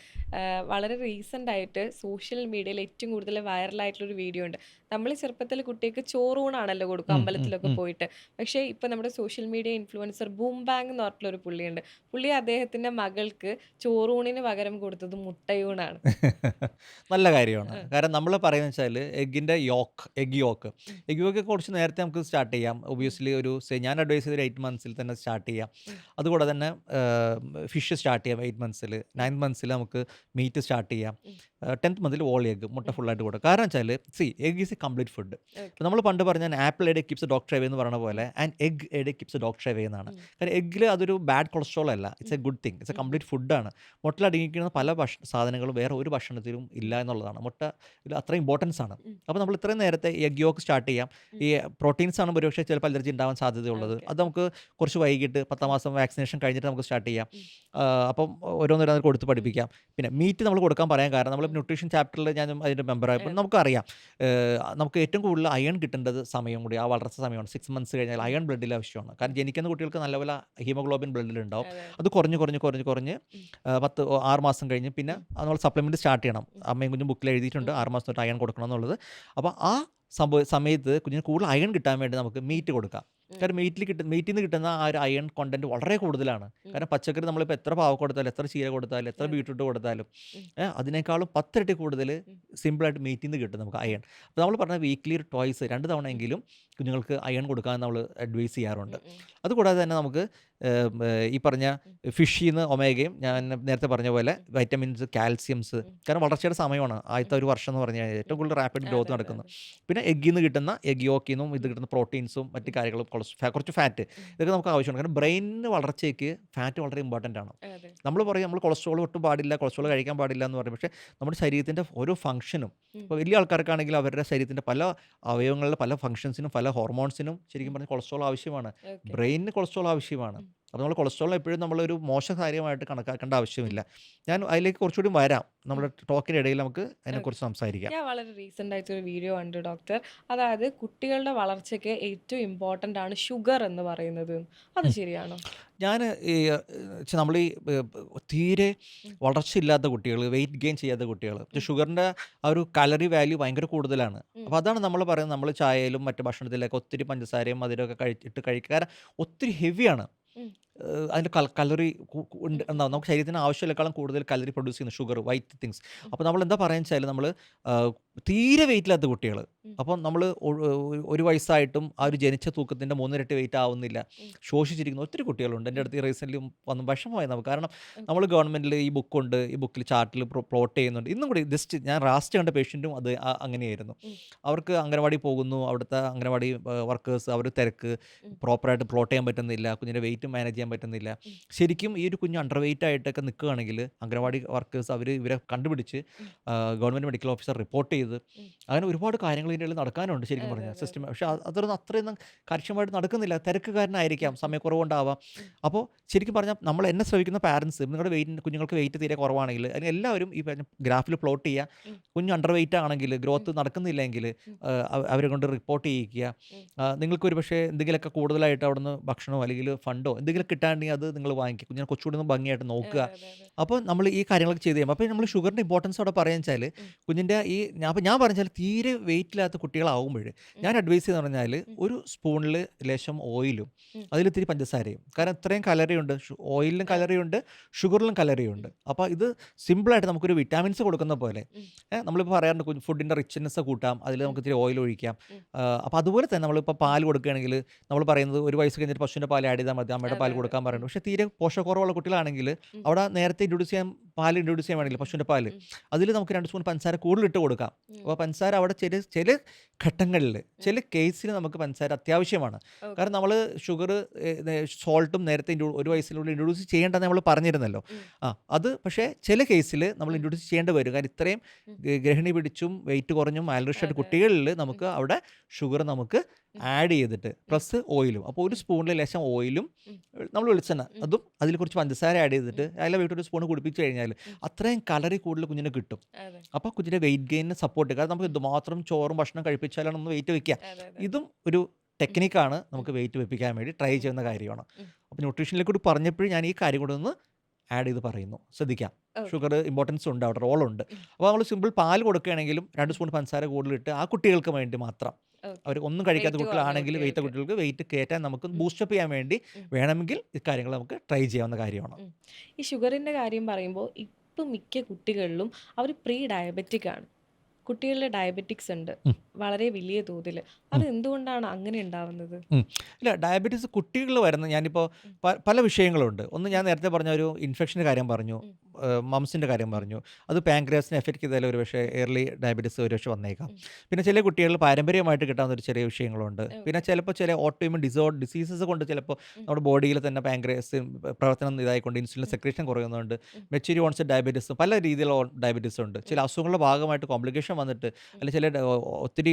വളരെ റീസെന്റ് ആയിട്ട് സോഷ്യൽ മീഡിയയിൽ ഏറ്റവും കൂടുതൽ വൈറലായിട്ടുള്ള ഒരു വീഡിയോ ഉണ്ട്. നമ്മൾ ചെറുപ്പത്തിൽ കുട്ടിക്ക് ചോറൂണാണല്ലോ കൊടുക്കുക അമ്പലത്തിലൊക്കെ പോയിട്ട്. പക്ഷേ ഇപ്പൊ നമ്മുടെ social media influencer boom bang എന്ന് പറഞ്ഞിട്ടുള്ള ഒരു പുള്ളിയുണ്ട്. പുള്ളി അദ്ദേഹത്തിന്റെ മകൾക്ക് ചോറൂണിന് പകരം കൊടുത്തത് മുട്ടയൂണാണ്. നല്ല കാര്യമാണ്. കാരണം നമ്മൾ പറയുന്നത് വെച്ചാൽ എഗ്ഗിൻ്റെ എഗ് യോക്ക് കുറച്ച് നേരത്തെ നമുക്ക് സ്റ്റാർട്ട് ചെയ്യാം. ഒബിയസ്ലി ഞാൻ അഡ്വൈസ് ചെയ്തൊരു 8 മന്ത്സിൽ തന്നെ സ്റ്റാർട്ട് ചെയ്യാം. അതുകൂടെ തന്നെ ഫിഷ് സ്റ്റാർട്ട് ചെയ്യാം 8 മന്ത്സിൽ. 9 മന്ത്സിൽ നമുക്ക് മീറ്റ് സ്റ്റാർട്ട് ചെയ്യാം. 10th മന്തിൽ ഓൾ എഗ് മുട്ട ഫുള്ളായിട്ട് കൊടുക്കുക. കാരണം വെച്ചാൽ egg is A complete food. Okay. നമ്മൾ പണ്ട് പറഞ്ഞ apple A day keeps A doctor away എന്ന് പറയുന്ന പോലെ and egg A day keeps A doctor away എന്നാണ്. കാരണം എഗ്ഗിൽ അതൊരു ബാഡ് കൊളസ്ട്രോൾ അല്ല, it's A good thing, it's A complete ഫുഡാണ്. മുട്ടയിൽ അടങ്ങിയിരിക്കുന്ന പല സാധനങ്ങളും വേറെ ഒരു ഭക്ഷണത്തിലും ഇല്ല എന്നുള്ളതാണ്. മുട്ട ഇതിൽ അത്ര ഇമ്പോർട്ടൻസ് ആണ്. അപ്പോൾ നമ്മൾ ഇത്രയും നേരത്തെ എഗ് യോക്ക് സ്റ്റാർട്ട് ചെയ്യാം. ഈ പ്രോട്ടീൻസ് ആണ് ഒരുപക്ഷെ ചിലപ്പോൾ അലർജി ഉണ്ടാവാൻ സാധ്യതയുള്ളത്. ഓക്കെ. അത് നമുക്ക് കുറച്ച് വൈകിട്ട് 10 മാസം വാക്സിനേഷൻ കഴിഞ്ഞിട്ട് നമുക്ക് സ്റ്റാർട്ട് ചെയ്യാം. അപ്പം ഓരോന്നോരോന്ന് കൊടുത്ത് പഠിപ്പിക്കാം. പിന്നെ മീറ്റ് നമ്മൾ കൊടുക്കാൻ പറയാൻ കാരണം നമ്മൾ ന്യൂട്രീഷൻ ചാപ്റ്ററിൽ ഞാൻ അതിൻ്റെ മെമ്പറായപ്പോൾ നമുക്കറിയാം നമുക്ക് ഏറ്റവും കൂടുതൽ അയൺ കിട്ടേണ്ടത് സമയം കൂടി, ആ വളർച്ച സമയമാണ്. 6 മന്ത്സ് കഴിഞ്ഞാൽ അയൺ ബ്ലഡിൽ ആവശ്യമാണ്. കാരണം ജനിക്കുന്ന കുട്ടികൾക്ക് നല്ലപോലെ ഹീമോഗ്ലോബിൻ ബ്ലഡിലുണ്ടാവും. അതെ. അത് കുറഞ്ഞ് 6 മാസം കഴിഞ്ഞ് പിന്നെ നമ്മൾ സപ്ലിമെൻറ്റ് സ്റ്റാർട്ട് ചെയ്യണം. അമ്മയും കുഞ്ഞും ബുക്കിൽ എഴുതിയിട്ടുണ്ട് 6 മാസം തൊട്ട് അയൺ കൊടുക്കണം എന്നുള്ളത്. അപ്പോൾ ആ സമയത്ത് കുഞ്ഞിന് കൂടുതൽ അയൺ കിട്ടാൻ വേണ്ടി നമുക്ക് മീറ്റ് കൊടുക്കാം. കാരണം മീറ്റിൽ നിന്ന് കിട്ടുന്ന ആ ഒരു അയൺ കണ്ടന്റ് വളരെ കൂടുതലാണ്. കാരണം പച്ചക്കറി നമ്മളിപ്പോൾ എത്ര പാവ കൊടുത്താലും എത്ര ചീര കൊടുത്താലും എത്ര ബീട്രൂട്ട് കൊടുത്താലും അതിനേക്കാളും 10 ഇരട്ടി കൂടുതൽ സിമ്പിളായിട്ട് മീറ്റിൽ നിന്ന് കിട്ടും നമുക്ക് അയൺ. അപ്പോൾ നമ്മൾ പറഞ്ഞ വീക്ക്ലി ട്വൈസ് 2 തവണയെങ്കിലും കുഞ്ഞുങ്ങൾക്ക് അയൺ കൊടുക്കാൻ നമ്മൾ അഡ്വൈസ് ചെയ്യാറുണ്ട്. അതുകൂടാതെ തന്നെ നമുക്ക് ഈ പറഞ്ഞ ഫിഷിൽ നിന്ന് ഒമേഗയും ഞാൻ നേരത്തെ പറഞ്ഞ പോലെ വൈറ്റമിൻസ്, കാൽസ്യംസ്, കാരണം വളർച്ചയുടെ സമയമാണ് ആദ്യത്തെ ഒരു വർഷം എന്ന് പറഞ്ഞു കഴിഞ്ഞാൽ ഏറ്റവും കൂടുതൽ റാപ്പിഡ് ഗ്രോത്ത് നടക്കുന്നത്. പിന്നെ എഗ്ഗിൽ നിന്ന് കിട്ടുന്ന എഗ് യോക്കിൽ നിന്നും ഇത് കിട്ടുന്ന പ്രോട്ടീൻസും മറ്റു കാര്യങ്ങളും കുറച്ച് ഫാറ്റ് ഇതൊക്കെ നമുക്ക് ആവശ്യമാണ്. കാരണം ബ്രെയിനിന് വളർച്ചയ്ക്ക് ഫാറ്റ് വളരെ ഇമ്പോർട്ടൻ്റ് ആണ്. നമ്മൾ പറയും നമ്മൾ കൊളസ്ട്രോൾ ഒട്ടും പാടില്ല, കൊളസ്ട്രോൾ കഴിക്കാൻ പാടില്ല എന്ന് പറയും. പക്ഷേ നമ്മുടെ ശരീരത്തിൻ്റെ ഓരോ ഫംഗ്ഷനും ഇപ്പോൾ വലിയ ആൾക്കാർക്കാണെങ്കിൽ അവരുടെ ശരീരത്തിൻ്റെ പല അവയവങ്ങളിലെ പല ഫംഗ്ഷൻസിനും പല ഹോർമോൺസിനും ശരിക്കും പറഞ്ഞാൽ കൊളസ്ട്രോൾ ആവശ്യമാണ്. ബ്രെയിനിന് കൊളസ്ട്രോൾ ആവശ്യമാണ്. അപ്പോൾ നമ്മൾ കൊളസ്ട്രോളിനെ എപ്പോഴും നമ്മളൊരു മോശ കാര്യമായിട്ട് കണക്കാക്കേണ്ട ആവശ്യമില്ല. ഞാൻ അതിലേക്ക് കുറച്ചുകൂടി വരാം. നമ്മുടെ ടോക്കിൻ്റെ ഇടയിൽ നമുക്ക് അതിനെക്കുറിച്ച് സംസാരിക്കാം. ഞാൻ വളരെ റീസെൻ്റ് ആയിട്ടൊരു വീഡിയോ കണ്ടു ഡോക്ടർ. അതായത് കുട്ടികളുടെ വളർച്ചയ്ക്ക് ഏറ്റവും ഇമ്പോർട്ടൻ്റ് ആണ് ഷുഗർ എന്ന് പറയുന്നത്. അത് ശരിയാണോ? ഞാൻ നമ്മൾ ഈ തീരെ വളർച്ചയില്ലാത്ത കുട്ടികൾ, വെയിറ്റ് ഗെയിൻ ചെയ്യാത്ത കുട്ടികൾ, ഷുഗറിൻ്റെ ആ ഒരു കലറി വാല്യൂ ഭയങ്കര കൂടുതലാണ്. അപ്പോൾ അതാണ് നമ്മൾ പറയുന്നത്, നമ്മൾ ചായയിലും മറ്റു ഭക്ഷണത്തിലൊക്കെ ഒത്തിരി പഞ്ചസാരയും മധുരമൊക്കെ കഴിക്കുക. കാരണം ഒത്തിരി ഹെവിയാണ്. അതിൻ്റെ കലറി ഉണ്ട് എന്നാ നമുക്ക് ശരീരത്തിന് ആവശ്യമുള്ളേക്കാളും കൂടുതൽ കലറി പ്രൊഡ്യൂസ് ചെയ്യുന്ന ഷുഗർ, വൈറ്റ് തിങ്സ്. അപ്പോൾ നമ്മൾ എന്താ പറയുക വെച്ചാൽ നമ്മൾ തീരെ വെയിറ്റ് ഇല്ലാത്ത കുട്ടികൾ, അപ്പം നമ്മൾ ഒരു വയസ്സായിട്ടും ആ ഒരു ജനിച്ച തൂക്കത്തിൻ്റെ 3 ഇരട്ടി വെയിറ്റ് ആവുന്നില്ല, ശോഷിച്ചിരിക്കുന്ന ഒത്തിരി കുട്ടികളുണ്ട്. എൻ്റെ അടുത്ത് റീസെൻ്റ്ലി വന്ന് വിഷമമായി നമുക്ക്. കാരണം നമ്മൾ ഗവൺമെൻറ്റിൽ ഈ ബുക്കുണ്ട്, ഈ ബുക്കിൽ ചാർട്ടിൽ പ്ലോട്ട് ചെയ്യുന്നുണ്ട്. ഇന്നും കൂടി ജസ്റ്റ് ഞാൻ ലാസ്റ്റ് കണ്ട പേഷ്യൻറ്റും അത് അങ്ങനെയായിരുന്നു. അവർക്ക് അംഗനവാടി പോകുന്നു, അവിടുത്തെ അംഗനവാടി വർക്കേഴ്സ് അവർ തിരക്ക്, പ്രോപ്പറായിട്ട് പ്ലോട്ട് ചെയ്യാൻ പറ്റുന്നില്ല, കുഞ്ഞിൻ്റെ വെയിറ്റ് മാനേജ് ചെയ്യാൻ പറ്റുന്നില്ല. ശരിക്കും ഈ ഒരു കുഞ്ഞ് അണ്ടർ വെയിറ്റ് ആയിട്ടൊക്കെ നിൽക്കുകയാണെങ്കിൽ അംഗനവാടി വർക്കേഴ്സ് ഇവരെ കണ്ടുപിടിച്ച് ഗവൺമെൻറ് മെഡിക്കൽ ഓഫീസർ റിപ്പോർട്ട് ചെയ്ത് അങ്ങനെ ഒരുപാട് കാര്യങ്ങൾ ഇതിൻ്റെ ഉള്ളിൽ നടക്കാനുണ്ട് ശരിക്കും പറഞ്ഞാൽ സിസ്റ്റം. പക്ഷേ അതൊന്നും അത്രയൊന്നും കാര്യക്ഷമമായിട്ട് നടക്കുന്നില്ല. തിരക്കുകാരനായിരിക്കാം, സമയക്കുറവുണ്ടാവാം. അപ്പോൾ ശരിക്കും പറഞ്ഞാൽ നമ്മൾ എന്നെ ശ്രമിക്കുന്ന പാരൻസ്, നിങ്ങളുടെ കുഞ്ഞുങ്ങൾക്ക് വെയിറ്റ് തീരെ കുറവാണെങ്കിൽ അല്ലെങ്കിൽ എല്ലാവരും ഈ പറഞ്ഞ ഗ്രാഫിൽ പ്ലോട്ട് ചെയ്യുക. കുഞ്ഞ് അണ്ടർ വെയിറ്റ് ആണെങ്കിൽ, ഗ്രോത്ത് നടക്കുന്നില്ലെങ്കിൽ അവരെ കൊണ്ട് റിപ്പോർട്ട് ചെയ്യിക്കുക. നിങ്ങൾക്ക് ഒരു പക്ഷേ എന്തെങ്കിലുമൊക്കെ കൂടുതലായിട്ട് അവിടെ നിന്ന് ഭക്ഷണമോ അല്ലെങ്കിൽ ഫണ്ടോ എന്തെങ്കിലും കിട്ടാണ്ടെങ്കിൽ അത് നിങ്ങൾ വാങ്ങിക്കുക. കുഞ്ഞിനെ കുറച്ചുകൂടി ഒന്ന് ഭംഗിയായിട്ട് നോക്കുക. അപ്പോൾ നമ്മൾ ഈ കാര്യങ്ങളൊക്കെ ചെയ്ത് കഴിയുമ്പോൾ അപ്പോൾ നമ്മൾ ഷുഗറിൻ്റെ ഇമ്പോർട്ടൻസ് അവിടെ പറയാൻ വെച്ചാൽ കുഞ്ഞിൻ്റെ ഈ ഞാൻ പറഞ്ഞാൽ തീരെ വെയിറ്റ് ഇല്ലാത്ത കുട്ടികളാവുമ്പോൾ ഞാൻ അഡ്വൈസ് ചെയ്തെന്ന് പറഞ്ഞാൽ ഒരു സ്പൂണിൽ ലേശം ഓയിലും അതിലിത്തിരി പഞ്ചസാരയും. കാരണം ഇത്രയും കലറിയുണ്ട്, ഓയിലിലും കലറിയുണ്ട്, ഷുഗറിലും കലറിയുണ്ട്. അപ്പോൾ ഇത് സിമ്പിളായിട്ട് നമുക്കൊരു വിറ്റാമിൻസ് കൊടുക്കുന്ന പോലെ നമ്മളിപ്പോൾ പറയാറുണ്ട് ഫുഡിൻ്റെ റിച്ച്നെസ് കൂട്ടാം, അതിൽ നമുക്ക് ഇത്തിരി ഓയിൽ ഒഴിക്കാം. അപ്പോൾ അതുപോലെ തന്നെ നമ്മളിപ്പോൾ പാൽ കൊടുക്കുകയാണെങ്കിൽ നമ്മൾ പറയുന്നത് ഒരു വയസ്സ് കഴിഞ്ഞിട്ട് പശുവിൻ്റെ പാൽ ആഡ് ചെയ്താൽ മതി, അമ്മയുടെ പാൽ കൊടുക്കാൻ പറയുന്നത്. പക്ഷേ തീരെ പോഷകക്കുറവുള്ള കുട്ടികളാണെങ്കിൽ അവിടെ നേരത്തെ പാൽ ഇൻട്രൊഡ്യൂസ് ചെയ്യാൻ വേണമെങ്കിൽ പശുവിൻ്റെ പാൽ അതിൽ നമുക്ക് 2 സ്പൂൺ പഞ്ചസാര കൂടുതലിട്ട് കൊടുക്കാം. അപ്പോൾ പഞ്ചസാര അവിടെ ചില ഘട്ടങ്ങളിൽ ചില കേസിൽ നമുക്ക് പഞ്ചസാര അത്യാവശ്യമാണ്. കാരണം നമ്മൾ ഷുഗർ സോൾട്ടും നേരത്തെ ഒരു വയസ്സിലൂടെ ഇൻട്രൊഡ്യൂസ് ചെയ്യേണ്ടതെന്ന് നമ്മൾ പറഞ്ഞിരുന്നല്ലോ. അത് പക്ഷേ ചില കേസിൽ നമ്മൾ ഇൻട്രൊഡ്യൂസ് ചെയ്യേണ്ടി വരും. കാരണം ഇത്രയും ഗർഭിണി പിടിച്ചും വെയിറ്റ് കുറഞ്ഞും മാൽനറിഷ്ഡ് കുട്ടികളിൽ നമുക്ക് അവിടെ ഷുഗർ നമുക്ക് ആഡ് ചെയ്തിട്ട് പ്ലസ് ഓയിലും. അപ്പോൾ ഒരു സ്പൂണിൽ ലേശം ഓയിലും നമ്മൾ വെളിച്ചെണ്ണ അതും അതിൽ കുറച്ച് പഞ്ചസാര ആഡ് ചെയ്തിട്ട് അതിലെ വീട്ടിൽ ഒരു സ്പൂൺ കുടിപ്പിച്ച് കഴിഞ്ഞാൽ അത്രയും കലറി കൂടുതൽ കുഞ്ഞിന് കിട്ടും. അപ്പോൾ കുഞ്ഞിൻ്റെ വെയിറ്റ് ഗെയിനിന് സപ്പോർട്ട്. കാരണം നമുക്ക് എന്തുമാത്രം ചോറും ഭക്ഷണം കഴിപ്പിച്ചാലാണ് ഒന്ന് വെയിറ്റ് വെക്കുക. ഇതും ഒരു ടെക്നിക്കാണ് നമുക്ക് വെയിറ്റ് വെപ്പിക്കാൻ വേണ്ടി ട്രൈ ചെയ്യുന്ന കാര്യമാണ്. അപ്പോൾ ന്യൂട്രീഷനിലേക്ക് കൂടി പറഞ്ഞപ്പോഴും ഞാൻ ഈ കാര്യം കൂടെ ഒന്ന് ആഡ് ചെയ്ത് പറയുന്നു. ശ്രദ്ധിക്കാം, ഷുഗർ ഇമ്പോർട്ടൻസ് ഉണ്ട്, അവിടെ റോളുണ്ട്. അപ്പോൾ നമ്മൾ സിമ്പിൾ പാൽ കൊടുക്കുകയാണെങ്കിലും 2 സ്പൂൺ പഞ്ചസാര കൂടുതലിട്ട് ആ കുട്ടികൾക്ക് വേണ്ടി മാത്രം, അവർ ഒന്നും കഴിക്കാത്ത കുട്ടികളാണെങ്കിൽ വെയിറ്റ് കുട്ടികൾക്ക് വെയിറ്റ് കയറ്റാൻ നമുക്ക് ബൂസ്റ്റപ്പ് ചെയ്യാൻ വേണ്ടി വേണമെങ്കിൽ ഈ കാര്യങ്ങൾ നമുക്ക് ട്രൈ ചെയ്യാവുന്ന കാര്യമാണ്. ഈ ഷുഗറിൻ്റെ കാര്യം പറയുമ്പോൾ ഇപ്പം മിക്ക കുട്ടികളിലും അവർ പ്രീ ഡയബറ്റിക് ആണ്. കുട്ടികളിലെ ഡയബറ്റിക്സ് ഉണ്ട് വളരെ വലിയ തോതിൽ. അത് എന്തുകൊണ്ടാണ് അങ്ങനെ ഉണ്ടാവുന്നത്? ഇല്ല, ഡയബറ്റീസ് കുട്ടികളിൽ വരുന്ന ഞാനിപ്പോൾ പല വിഷയങ്ങളുണ്ട്. ഒന്ന് ഞാൻ നേരത്തെ പറഞ്ഞ ഒരു ഇൻഫെക്ഷൻ്റെ കാര്യം പറഞ്ഞു, മംസിൻ്റെ കാര്യം പറഞ്ഞു. അത് പാൻക്രിയാസിനെ എഫക്റ്റ് ചെയ്താൽ ഒരു പക്ഷേ എയർലി ഡയബറ്റീസ് ഒരു പക്ഷേ വന്നേക്കാം. പിന്നെ ചില കുട്ടികളിൽ പാരമ്പര്യമായിട്ട് കിട്ടാവുന്ന ഒരു ചെറിയ വിഷയങ്ങളുണ്ട്. പിന്നെ ചിലപ്പോൾ ചില ഓട്ടോഇമ്യൂൺ ഡിസീസസ് കൊണ്ട് ചിലപ്പോൾ നമ്മുടെ ബോഡിയിൽ തന്നെ പാൻക്രിയാസ് പ്രവർത്തനം ഇതായിക്കൊണ്ട് ഇൻസുലിൻ സെക്രീഷൻ കുറയുന്നുണ്ട്. മെച്യൂരി ഓൺസെറ്റ് ഡയബറ്റീസ്, പല രീതിയിലുള്ള ഡയബറ്റീസ് ഉണ്ട്. ചില അസുഖങ്ങളുടെ ഭാഗമായിട്ട് കോംപ്ലിക്കേഷൻ വന്നിട്ട് അല്ലെങ്കിൽ ചില ഒത്തിരി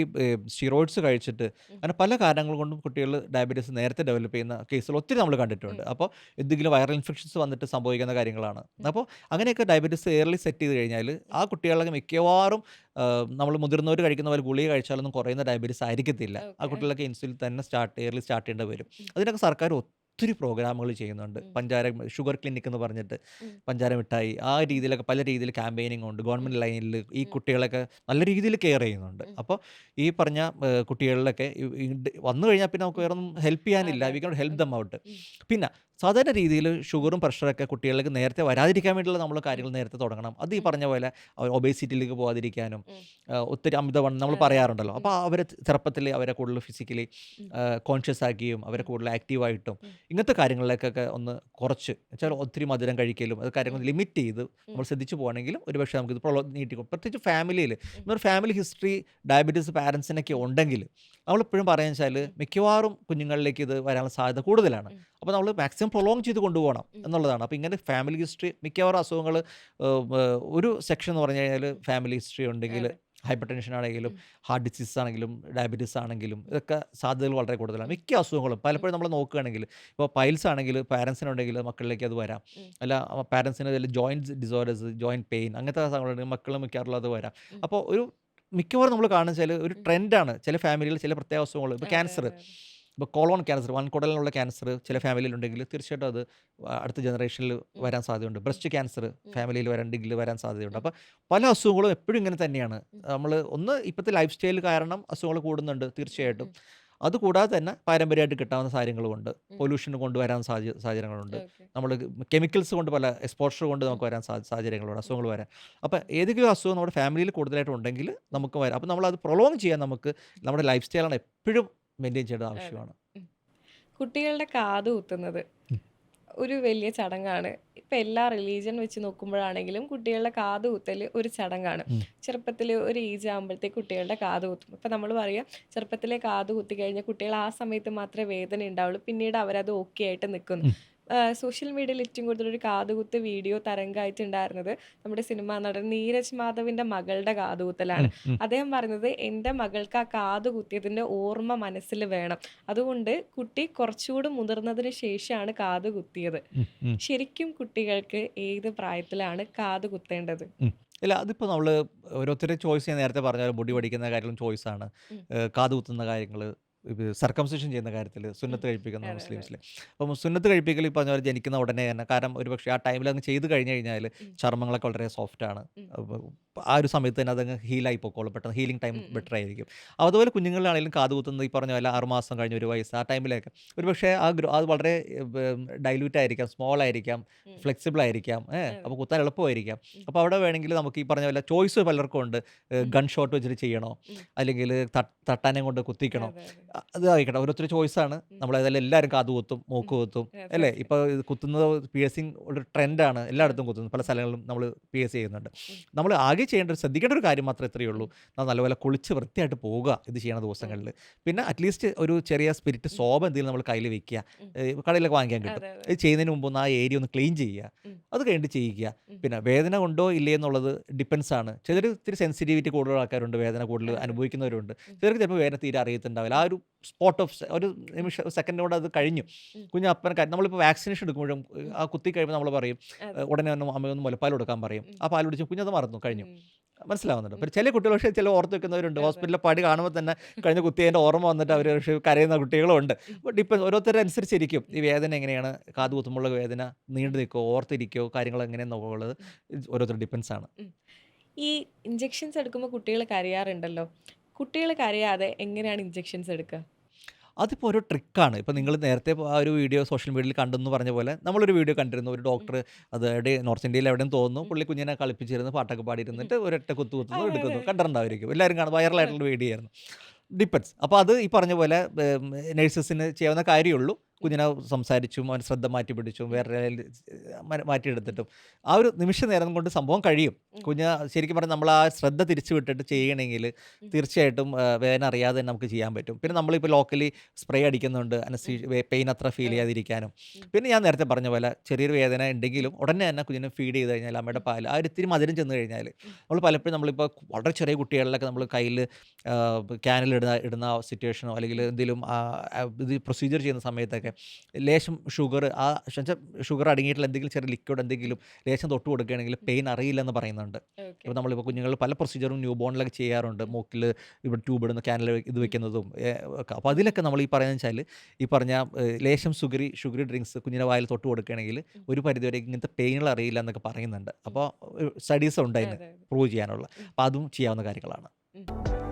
സ്റ്റിറോയിഡ്സ് കഴിച്ചിട്ട് അങ്ങനെ പല കാരണങ്ങൾ കൊണ്ടും കുട്ടികൾ ഡയബറ്റീസ് നേരത്തെ ഡെവലപ്പ് ചെയ്യുന്ന കേസുകൾ ഒത്തിരി നമ്മൾ കണ്ടിട്ടുണ്ട്. അപ്പോൾ എന്തെങ്കിലും വൈറൽ ഇൻഫെക്ഷൻസ് വന്നിട്ട് സംഭവിക്കുന്ന കാര്യങ്ങളാണ്. അപ്പോൾ അങ്ങനെയൊക്കെ ഡയബറ്റീസ് എയർലി സെറ്റ് ചെയ്ത് കഴിഞ്ഞാൽ ആ കുട്ടികളൊക്കെ മിക്കവാറും നമ്മൾ മുതിർന്നവർ കഴിക്കുന്ന പോലെ ഗുളിക കഴിച്ചാലൊന്നും കുറയുന്ന ഡയബറ്റീസ് ആയിരിക്കത്തില്ല. ആ കുട്ടികളൊക്കെ ഇൻസുലിൻ തന്നെ എയർലി സ്റ്റാർട്ട് ചെയ്യേണ്ടി വരും. അതിനൊക്കെ സർക്കാർ ഒത്തിരി പ്രോഗ്രാമുകൾ ചെയ്യുന്നുണ്ട്. ഷുഗർ ക്ലിനിക് എന്ന് പറഞ്ഞിട്ട് ഉം. പഞ്ചാര മിഠായി ആ ഉം. രീതിയിലൊക്കെ പല രീതിയിൽ ക്യാമ്പയിനിങ് ഉണ്ട്. ഉം. ഗവൺമെൻറ് ലൈനിൽ ഈ ഉം. കുട്ടികളൊക്കെ നല്ല രീതിയിൽ കെയർ ചെയ്യുന്നുണ്ട്. ഉം. അപ്പോൾ ഈ പറഞ്ഞ കുട്ടികളിലൊക്കെ വന്നു കഴിഞ്ഞാൽ പിന്നെ നമുക്ക് ഉം. വേറെ ഒന്നും ഹെൽപ്പ് ചെയ്യാനില്ല. അതെ വി അതെ. കനോട്ട് ഹെൽപ്പ് ഉം. Them out. ഉം. പിന്നെ സാധാരണ രീതിയിൽ ഷുഗറും പ്രഷറൊക്കെ കുട്ടികൾക്ക് നേരത്തെ വരാതിരിക്കാൻ വേണ്ടിയുള്ള നമ്മൾ കാര്യങ്ങൾ നേരത്തെ തുടങ്ങണം. അത് ഈ ഉം. പറഞ്ഞ പോലെ ഒബേസിറ്റിയിലേക്ക് പോകാതിരിക്കാനും ഉം. ഒത്തിരി അമിതവണ്ണം നമ്മൾ അതെ. പറയാറുണ്ടല്ലോ. ഉം. അപ്പോൾ അവരെ ചെറുപ്പത്തിൽ അവരെ കൂടുതൽ ഫിസിക്കലി ഉം. കോൺഷ്യസ് ആക്കിയും അവരെ ഉം. കൂടുതൽ ആക്റ്റീവായിട്ടും ഉം. ഇങ്ങനത്തെ കാര്യങ്ങളിലേക്കൊക്കെ ഒന്ന് കുറച്ച് വെച്ചാൽ ഉം. ഒത്തിരി മധുരം കഴിക്കലും അത് കാര്യങ്ങൾ ഉം. ലിമിറ്റ് ചെയ്ത് ഉം. നമ്മൾ ശ്രദ്ധിച്ചു പോകണമെങ്കിലും ഒരുപക്ഷെ നമുക്കിത് നീട്ടിക്കും. പ്രത്യേകിച്ച് ഫാമിലിയിൽ ഉം. ഒരു ഫാമിലി ഹിസ്റ്ററി ഡയബറ്റീസ് പാരൻസിനൊക്കെ ഉം. ഉണ്ടെങ്കിൽ നമ്മളെപ്പോഴും പറയുന്നത് വെച്ചാൽ ഉം. മിക്കവാറും കുഞ്ഞുങ്ങളിലേക്ക് ഇത് വരാനുള്ള സാധ്യത കൂടുതലാണ്. ഉം. അപ്പോൾ നമ്മൾ മാക്സിമം പ്രൊലോങ് ചെയ്ത് കൊണ്ടുപോകണം ഉം. എന്നുള്ളതാണ്. അപ്പോൾ ഇങ്ങനെ ഫാമിലി ഹിസ്റ്ററി മിക്കവാറും അസുഖങ്ങൾ ഒരു സെക്ഷൻ എന്ന് പറഞ്ഞു കഴിഞ്ഞാൽ ഫാമിലി ഹിസ്റ്ററി ഉണ്ടെങ്കിൽ അതെ. ഹൈപ്പർ ടെൻഷൻ ആണെങ്കിലും ഉം. ഹാർട്ട് ഡിസീസ് ആണെങ്കിലും ഡയബറ്റീസ് ആണെങ്കിലും ഉം. ഇതൊക്കെ സാധ്യതകൾ വളരെ കൂടുതലാണ്. ഉം. മിക്ക അസുഖങ്ങളും ഉം. പലപ്പോഴും നമ്മൾ നോക്കുകയാണെങ്കിൽ ഇപ്പോൾ പൈൽസ് ആണെങ്കിൽ പാരൻസിനുണ്ടെങ്കിൽ മക്കളിലേക്ക് അത് വരാം. ഉം. അല്ല പാരൻസിന് അതിൽ ജോയിൻറ്റ്സ് ഡിസോർഡേഴ്സ് ജോയിൻറ്റ് പെയിൻ അങ്ങനത്തെ സാധനങ്ങളുണ്ടെങ്കിൽ മക്കൾ മിക്കവാറും അത് വരാം. ഉം. അപ്പോൾ മിക്കവാറും നമ്മൾ കാണുന്നത് വെച്ചാൽ ഒരു ഉം. ട്രെൻഡാണ് ചില ഫാമിലിയിൽ ചില പ്രത്യേക അസുഖങ്ങൾ. ഇപ്പോൾ അതെ ക്യാൻസർ, അതെ അതെ. ഇപ്പോൾ കോളോൺ ക്യാൻസർ വൻകുടലിനുള്ള ക്യാൻസർ ചില ഉം. ഫാമിലിയിലുണ്ടെങ്കിൽ തീർച്ചയായിട്ടും അത് അടുത്ത ജനറേഷനിൽ ഉം. വരാൻ സാധ്യതയുണ്ട്. ഉം. ബ്രസ്റ്റ് ക്യാൻസർ ഉം. ഫാമിലിയിൽ വരാൻ സാധ്യതയുണ്ട്. ഉം. അപ്പോൾ പല അസുഖങ്ങളും എപ്പോഴും ഇങ്ങനെ തന്നെയാണ്. ഉം. നമ്മൾ ഒന്ന് ഇപ്പോഴത്തെ ലൈഫ് സ്റ്റൈൽ കാരണം അസുഖങ്ങൾ കൂടുന്നുണ്ട് ഉം. തീർച്ചയായിട്ടും. ഉം. അതുകൂടാതെ തന്നെ പാരമ്പര്യമായിട്ട് കിട്ടാവുന്ന കാര്യങ്ങളുമുണ്ട്. ഉം. പൊല്യൂഷൻ കൊണ്ടുവരാൻ സാഹചര്യങ്ങളുണ്ട്. ഓക്കെ. നമ്മൾ കെമിക്കൽസ് കൊണ്ട് പല എക്സ്പോഷർ കൊണ്ട് ഉം. നമുക്ക് വരാൻ സാഹചര്യങ്ങളുണ്ട്, ഉം. അസുഖങ്ങൾ വരാൻ. അപ്പോൾ ഉം. ഏതെങ്കിലും അസുഖം നമ്മുടെ ഫാമിലിയിൽ കൂടുതലായിട്ട് ഉണ്ടെങ്കിൽ ഉം. നമുക്ക് വരാം. അപ്പോൾ നമ്മളത് പ്രൊലോങ് ചെയ്യാൻ നമുക്ക് നമ്മുടെ ലൈഫ് സ്റ്റൈലാണ് എപ്പോഴും മെയിൻറ്റെയിൻ ചെയ്യേണ്ടത് അതെ. ആവശ്യമാണ്. ഉം. കുട്ടികളുടെ കാത് കുത്തുന്നത് ഉം. ഒരു വലിയ ചടങ്ങാണ്. ഇപ്പം എല്ലാ റിലീജിയൻ വെച്ച് നോക്കുമ്പോഴാണെങ്കിലും കുട്ടികളുടെ കാത് കുത്തൽ ഒരു ചടങ്ങാണ്. ഉം. ചെറുപ്പത്തിൽ ഒരു ഏജ് ആകുമ്പോഴത്തേക്ക് കുട്ടികളുടെ കാത് കുത്തും. ഇപ്പം നമ്മൾ പറയുക ചെറുപ്പത്തിലെ കാത് കുത്തി കഴിഞ്ഞാൽ കുട്ടികൾ ആ സമയത്ത് മാത്രമേ വേദന ഉണ്ടാവുള്ളൂ. പിന്നീട് അവരത് ഓക്കെ ആയിട്ട് നിൽക്കുന്നു. ഉം. സോഷ്യൽ മീഡിയയിൽ ഏറ്റവും കൂടുതൽ ഒരു കാതുകുത്ത് വീഡിയോ തരംഗമായിട്ടുണ്ടായിരുന്നത് നമ്മുടെ സിനിമാ നടൻ നീരജ് മാധവിൻ്റെ മകളുടെ കാതുകുത്തലാണ്. ഉം. ഉം. അദ്ദേഹം പറയുന്നത് എൻ്റെ മകൾക്ക് ആ കാത് കുത്തിയതിൻ്റെ ഓർമ്മ മനസ്സിൽ വേണം. അതുകൊണ്ട് കുട്ടി കുറച്ചുകൂടി മുതിർന്നതിന് ശേഷമാണ് കാത് കുത്തിയത്. ഉം. ഉം. ശരിക്കും കുട്ടികൾക്ക് ഏത് പ്രായത്തിലാണ് കാത് കുത്തേണ്ടത്? ഉം. ഇല്ല അതിപ്പോൾ നമ്മൾ ഓരോരുത്തരുടെ ചോയ്സ് ഞാൻ നേരത്തെ പറഞ്ഞ പോലെ മുടി പഠിക്കുന്ന കാര്യങ്ങളും ചോയ്സാണ്. ഉം. കാത് കുത്തുന്ന കാര്യങ്ങൾ, സർക്കംസിഷൻ ചെയ്യുന്ന കാര്യത്തിൽ, ഉം. സുന്നത്ത് കഴിപ്പിക്കുന്ന അതെ അതെ. മുസ്ലിംസിൽ. അപ്പം സുന്നത്ത് കഴിപ്പിക്കൽ ഈ പറഞ്ഞ പോലെ ജനിക്കുന്ന ഉടനെ തന്നെ, കാരണം ഒരുപക്ഷെ ആ ടൈമിൽ അങ്ങ് ചെയ്ത് കഴിഞ്ഞ് കഴിഞ്ഞാൽ ഉം. ചർമ്മങ്ങളൊക്കെ വളരെ സോഫ്റ്റാണ്. ഉം. ആ ഒരു സമയത്ത് തന്നെ അതങ്ങ് ഹീലായി പോയിക്കോളും. പെട്ടെന്ന് ഹീലിംഗ് ടൈം ഉം. ഉം. ബെറ്റർ ആയിരിക്കും. അതുപോലെ കുഞ്ഞുങ്ങളിലാണെങ്കിലും കാത് കുത്തുന്നത് ഈ പറഞ്ഞ പോലെ 6 മാസം കഴിഞ്ഞ് 1 വയസ്സ് ആ ടൈമിലേക്ക് ഒരുപക്ഷെ അത് വളരെ ഡൈല്യൂട്ട് ആയിരിക്കാം, സ്മോൾ ആയിരിക്കാം, ഉം. ഫ്ലെക്സിബിൾ ആയിരിക്കാം. അതെ. അപ്പോൾ കുത്താൻ എളുപ്പമായിരിക്കാം. ഉം. അപ്പോൾ അവിടെ വേണമെങ്കിൽ നമുക്ക് ഈ പറഞ്ഞ പോലെ ചോയ്സ് പലർക്കും ഉണ്ട്. ഉം. ഗൺ ഷോട്ട് വെച്ചിട്ട് ചെയ്യണോ, ഉം. അല്ലെങ്കിൽ തട്ടാനെ കൊണ്ട് കുത്തിക്കണോ, അതെ അതെ. അത് ആയിക്കോട്ടെ, ഓരോരുത്തർ ചോയ്സാണ്. ഉം. നമ്മളേതായാലും എല്ലാവരും കാത് കുത്തും, ഉം. മൂക്ക് കുത്തും അതെ അല്ലേ? അതെ. ഇപ്പോൾ ഇത് കുത്തുന്നത് പിയേഴ്സിങ് ഒരു ട്രെൻഡാണ്. ഉം. എല്ലായിടത്തും കുത്തുന്നു, പല സ്ഥലങ്ങളിലും നമ്മൾ പിയേഴ്സ് ചെയ്യുന്നുണ്ട്. ഉം. നമ്മൾ ആകെ ശ്രദ്ധിക്കേണ്ട ഒരു കാര്യം മാത്രമേ ഇത്രയേ ഉള്ളൂ. ഉം. നമ്മൾ നല്ലപോലെ കുളിച്ച് വൃത്തിയായിട്ട് പോവുക ഇത് ചെയ്യണ ഉം. ദിവസങ്ങളിൽ. പിന്നെ അറ്റ്ലീസ്റ്റ് ഒരു ചെറിയ സ്പിരിറ്റ് ഉം. സോപ്പ് എന്തെങ്കിലും നമ്മൾ കയ്യിൽ വെക്കുക. ഉം. കടയിലൊക്കെ വാങ്ങിക്കാൻ കിട്ടും. അതെ അതെ. ഇത് ചെയ്യുന്നതിന് മുമ്പ് ഒന്ന് ആ ഏരിയ ഒന്ന് ക്ലീൻ ചെയ്യുക. ഉം. അത് കഴിഞ്ഞിട്ട് ചെയ്യിക്കുക. ഉം. പിന്നെ വേദന ഉണ്ടോ ഇല്ലേ എന്നുള്ളത് ഡിപ്പെൻസ് ആണ്. ചിലർ ഇത്തിരി സെൻസിറ്റിവിറ്റി കൂടുതൽ ആൾക്കാരുണ്ട്, വേദന കൂടുതൽ അതെ. അനുഭവിക്കുന്നവരുണ്ട്. ഉം. ചിലർക്ക് ചിലപ്പോൾ വേദന തീരെ അറിയത്തുണ്ടാവില്ല. ആ ഒരു സ്പോട്ട് ഓഫ് ഒരു നിമിഷം സെക്കൻഡ് കൊണ്ട് അത് കഴിഞ്ഞു. ഉം. കുഞ്ഞ് അപ്പൻ നമ്മളിപ്പോൾ വാക്സിനേഷൻ എടുക്കുമ്പോഴും ഉം. ആ കുത്തി കഴിയുമ്പോൾ നമ്മൾ പറയും അതെ. ഉടനെ ഒന്ന് അമ്മയൊന്ന് മുലപ്പാൽ കൊടുക്കാൻ പറയും. ഉം. ആ പാൽ കുടിച്ച് കുഞ്ഞത് മറന്നു കഴിഞ്ഞു. ഉം. മനസ്സിലാവുന്നുണ്ട്. ഉം. പിന്നെ ചില കുട്ടികൾ പക്ഷേ ചില ഓർത്ത് വെക്കുന്നവരുണ്ട്. അതെ. ഹോസ്പിറ്റലിലെ പടി കാണുമ്പോൾ തന്നെ കഴിഞ്ഞ കുത്തിയതിൻ്റെ ഓർമ്മ വന്നിട്ട് അവർ പക്ഷേ കരയുന്ന കുട്ടികളും ഉണ്ട്. ഉം. അപ്പോൾ ഓരോരുത്തരുടെ അനുസരിച്ചിരിക്കും ഈ വേദന എങ്ങനെയാണ്, കാത് കുത്തുമ്പോഴുള്ള വേദന നീണ്ടു നിൽക്കുമോ, ഓർത്തിരിക്കുമോ, കാര്യങ്ങൾ എങ്ങനെയെന്നുള്ളത് ഓരോരുത്തർ ഡിപ്പെൻസ് ആണ്. ഉം. ഈ ഇഞ്ചെക്ഷൻസ് എടുക്കുമ്പോൾ കുട്ടികൾ കരയാറുണ്ടല്ലോ. കുട്ടികൾ കരയാതെ എങ്ങനെയാണ് ഇഞ്ചെക്ഷൻസ് എടുക്കുക? അതിപ്പോൾ ഒരു ട്രിക്കാണ്. ഇപ്പോൾ നിങ്ങൾ നേരത്തെ ആ ഒരു വീഡിയോ സോഷ്യൽ മീഡിയയിൽ കണ്ടെന്ന് പറഞ്ഞ പോലെ നമ്മളൊരു വീഡിയോ കണ്ടിരുന്നു. ഒരു ഉം. ഡോക്ടർ അത് നോർത്ത് ഇന്ത്യയിൽ എവിടെയും തോന്നുന്നു, ഉം. പുള്ളി കുഞ്ഞിനെ കളിപ്പിച്ചിരുന്ന് പാട്ടൊക്കെ ഉം. പാടിയിരുന്നിട്ട് ഒരൊറ്റ കുത്തുന്നു, അതെ എടുക്കുന്നു. അതെ. കണ്ടിട്ടുണ്ടായിരിക്കും എല്ലാവരും കാണും. അതെ. വൈറലായിട്ടുള്ള വീഡിയോ ആയിരുന്നു. ഡിപ്പെൻസ്. അപ്പോൾ അത് ഈ പറഞ്ഞ പോലെ നഴ്സസിന് ചെയ്യാവുന്ന കാര്യമുള്ളൂ. ഉം. കുഞ്ഞിനെ സംസാരിച്ചും അവൻ ശ്രദ്ധ മാറ്റി പിടിച്ചും ഉം. വേറെ മാറ്റിയെടുത്തിട്ടും ആ ഒരു നിമിഷ നേരം കൊണ്ട് സംഭവം കഴിയും. ഉം. കുഞ്ഞ് ശരിക്കും പറഞ്ഞാൽ നമ്മൾ ആ ശ്രദ്ധ തിരിച്ചു വിട്ടിട്ട് ചെയ്യണമെങ്കിൽ ഉം. തീർച്ചയായിട്ടും വേദന അറിയാതെ തന്നെ നമുക്ക് ചെയ്യാൻ പറ്റും. പിന്നെ നമ്മളിപ്പോൾ ലോക്കലി സ്പ്രേ അടിക്കുന്നുണ്ട് പെയിൻ അത്ര ഫീൽ അതെ. ചെയ്യാതിരിക്കാനും. ഉം. പിന്നെ ഞാൻ നേരത്തെ പറഞ്ഞ പോലെ ചെറിയൊരു വേദന ഉണ്ടെങ്കിലും ഉടനെ തന്നെ കുഞ്ഞിനെ ഫീഡ് ചെയ്ത് കഴിഞ്ഞാൽ അമ്മയുടെ ഉം. പാൽ ആ ഒരു ഇത്തിരി മധുരം ചെന്ന് കഴിഞ്ഞാൽ ഉം. നമ്മൾ പലപ്പോഴും നമ്മളിപ്പോൾ വളരെ ചെറിയ കുട്ടികളിലൊക്കെ നമ്മൾ കയ്യിൽ ക്യാനിൽ ഇടുന്ന സിറ്റുവേഷനോ അല്ലെങ്കിൽ ഉം. എന്തെങ്കിലും ഇത് പ്രൊസീജിയർ ചെയ്യുന്ന സമയത്തൊക്കെ സമയത്തൊക്കെ ലേശം ഷുഗർ ഷുഗർ അടങ്ങിയിട്ടുള്ള എന്തെങ്കിലും ചെറിയ ലിക്വിഡ് എന്തെങ്കിലും ലേശം തൊട്ട് കൊടുക്കുകയാണെങ്കിൽ പെയിൻ അറിയില്ലെന്ന് പറയുന്നുണ്ട്. ഓക്കെ. ഇപ്പോൾ നമ്മളിപ്പോൾ കുഞ്ഞുങ്ങൾ പല പ്രൊസീജിയറും ന്യൂ ബോണിലൊക്കെ ചെയ്യാറുണ്ട്. മൂക്കിൽ ഇവിടെ ട്യൂബ് ഇടുന്ന ക്യാനൽ ഇത് വെക്കുന്നതും ഒക്കെ. അപ്പോൾ അതിലൊക്കെ നമ്മൾ ഈ പറയുന്നത് വെച്ചാൽ ഈ പറഞ്ഞ ലേശം ഷുഗറി ഡ്രിങ്ക്സ് കുഞ്ഞിൻ്റെ വായിൽ തൊട്ട് കൊടുക്കുകയാണെങ്കിൽ ഒരു പരിധിവരെ ഇങ്ങനത്തെ പെയിനുകൾ അറിയില്ല എന്നൊക്കെ പറയുന്നുണ്ട്. അപ്പോൾ സ്റ്റഡീസ് ഉണ്ട് അതിന് അതെ, അതെ. പ്രൂവ് ചെയ്യാനുള്ള. അപ്പോൾ അതും ചെയ്യാവുന്ന കാര്യങ്ങളാണ്. ഉം.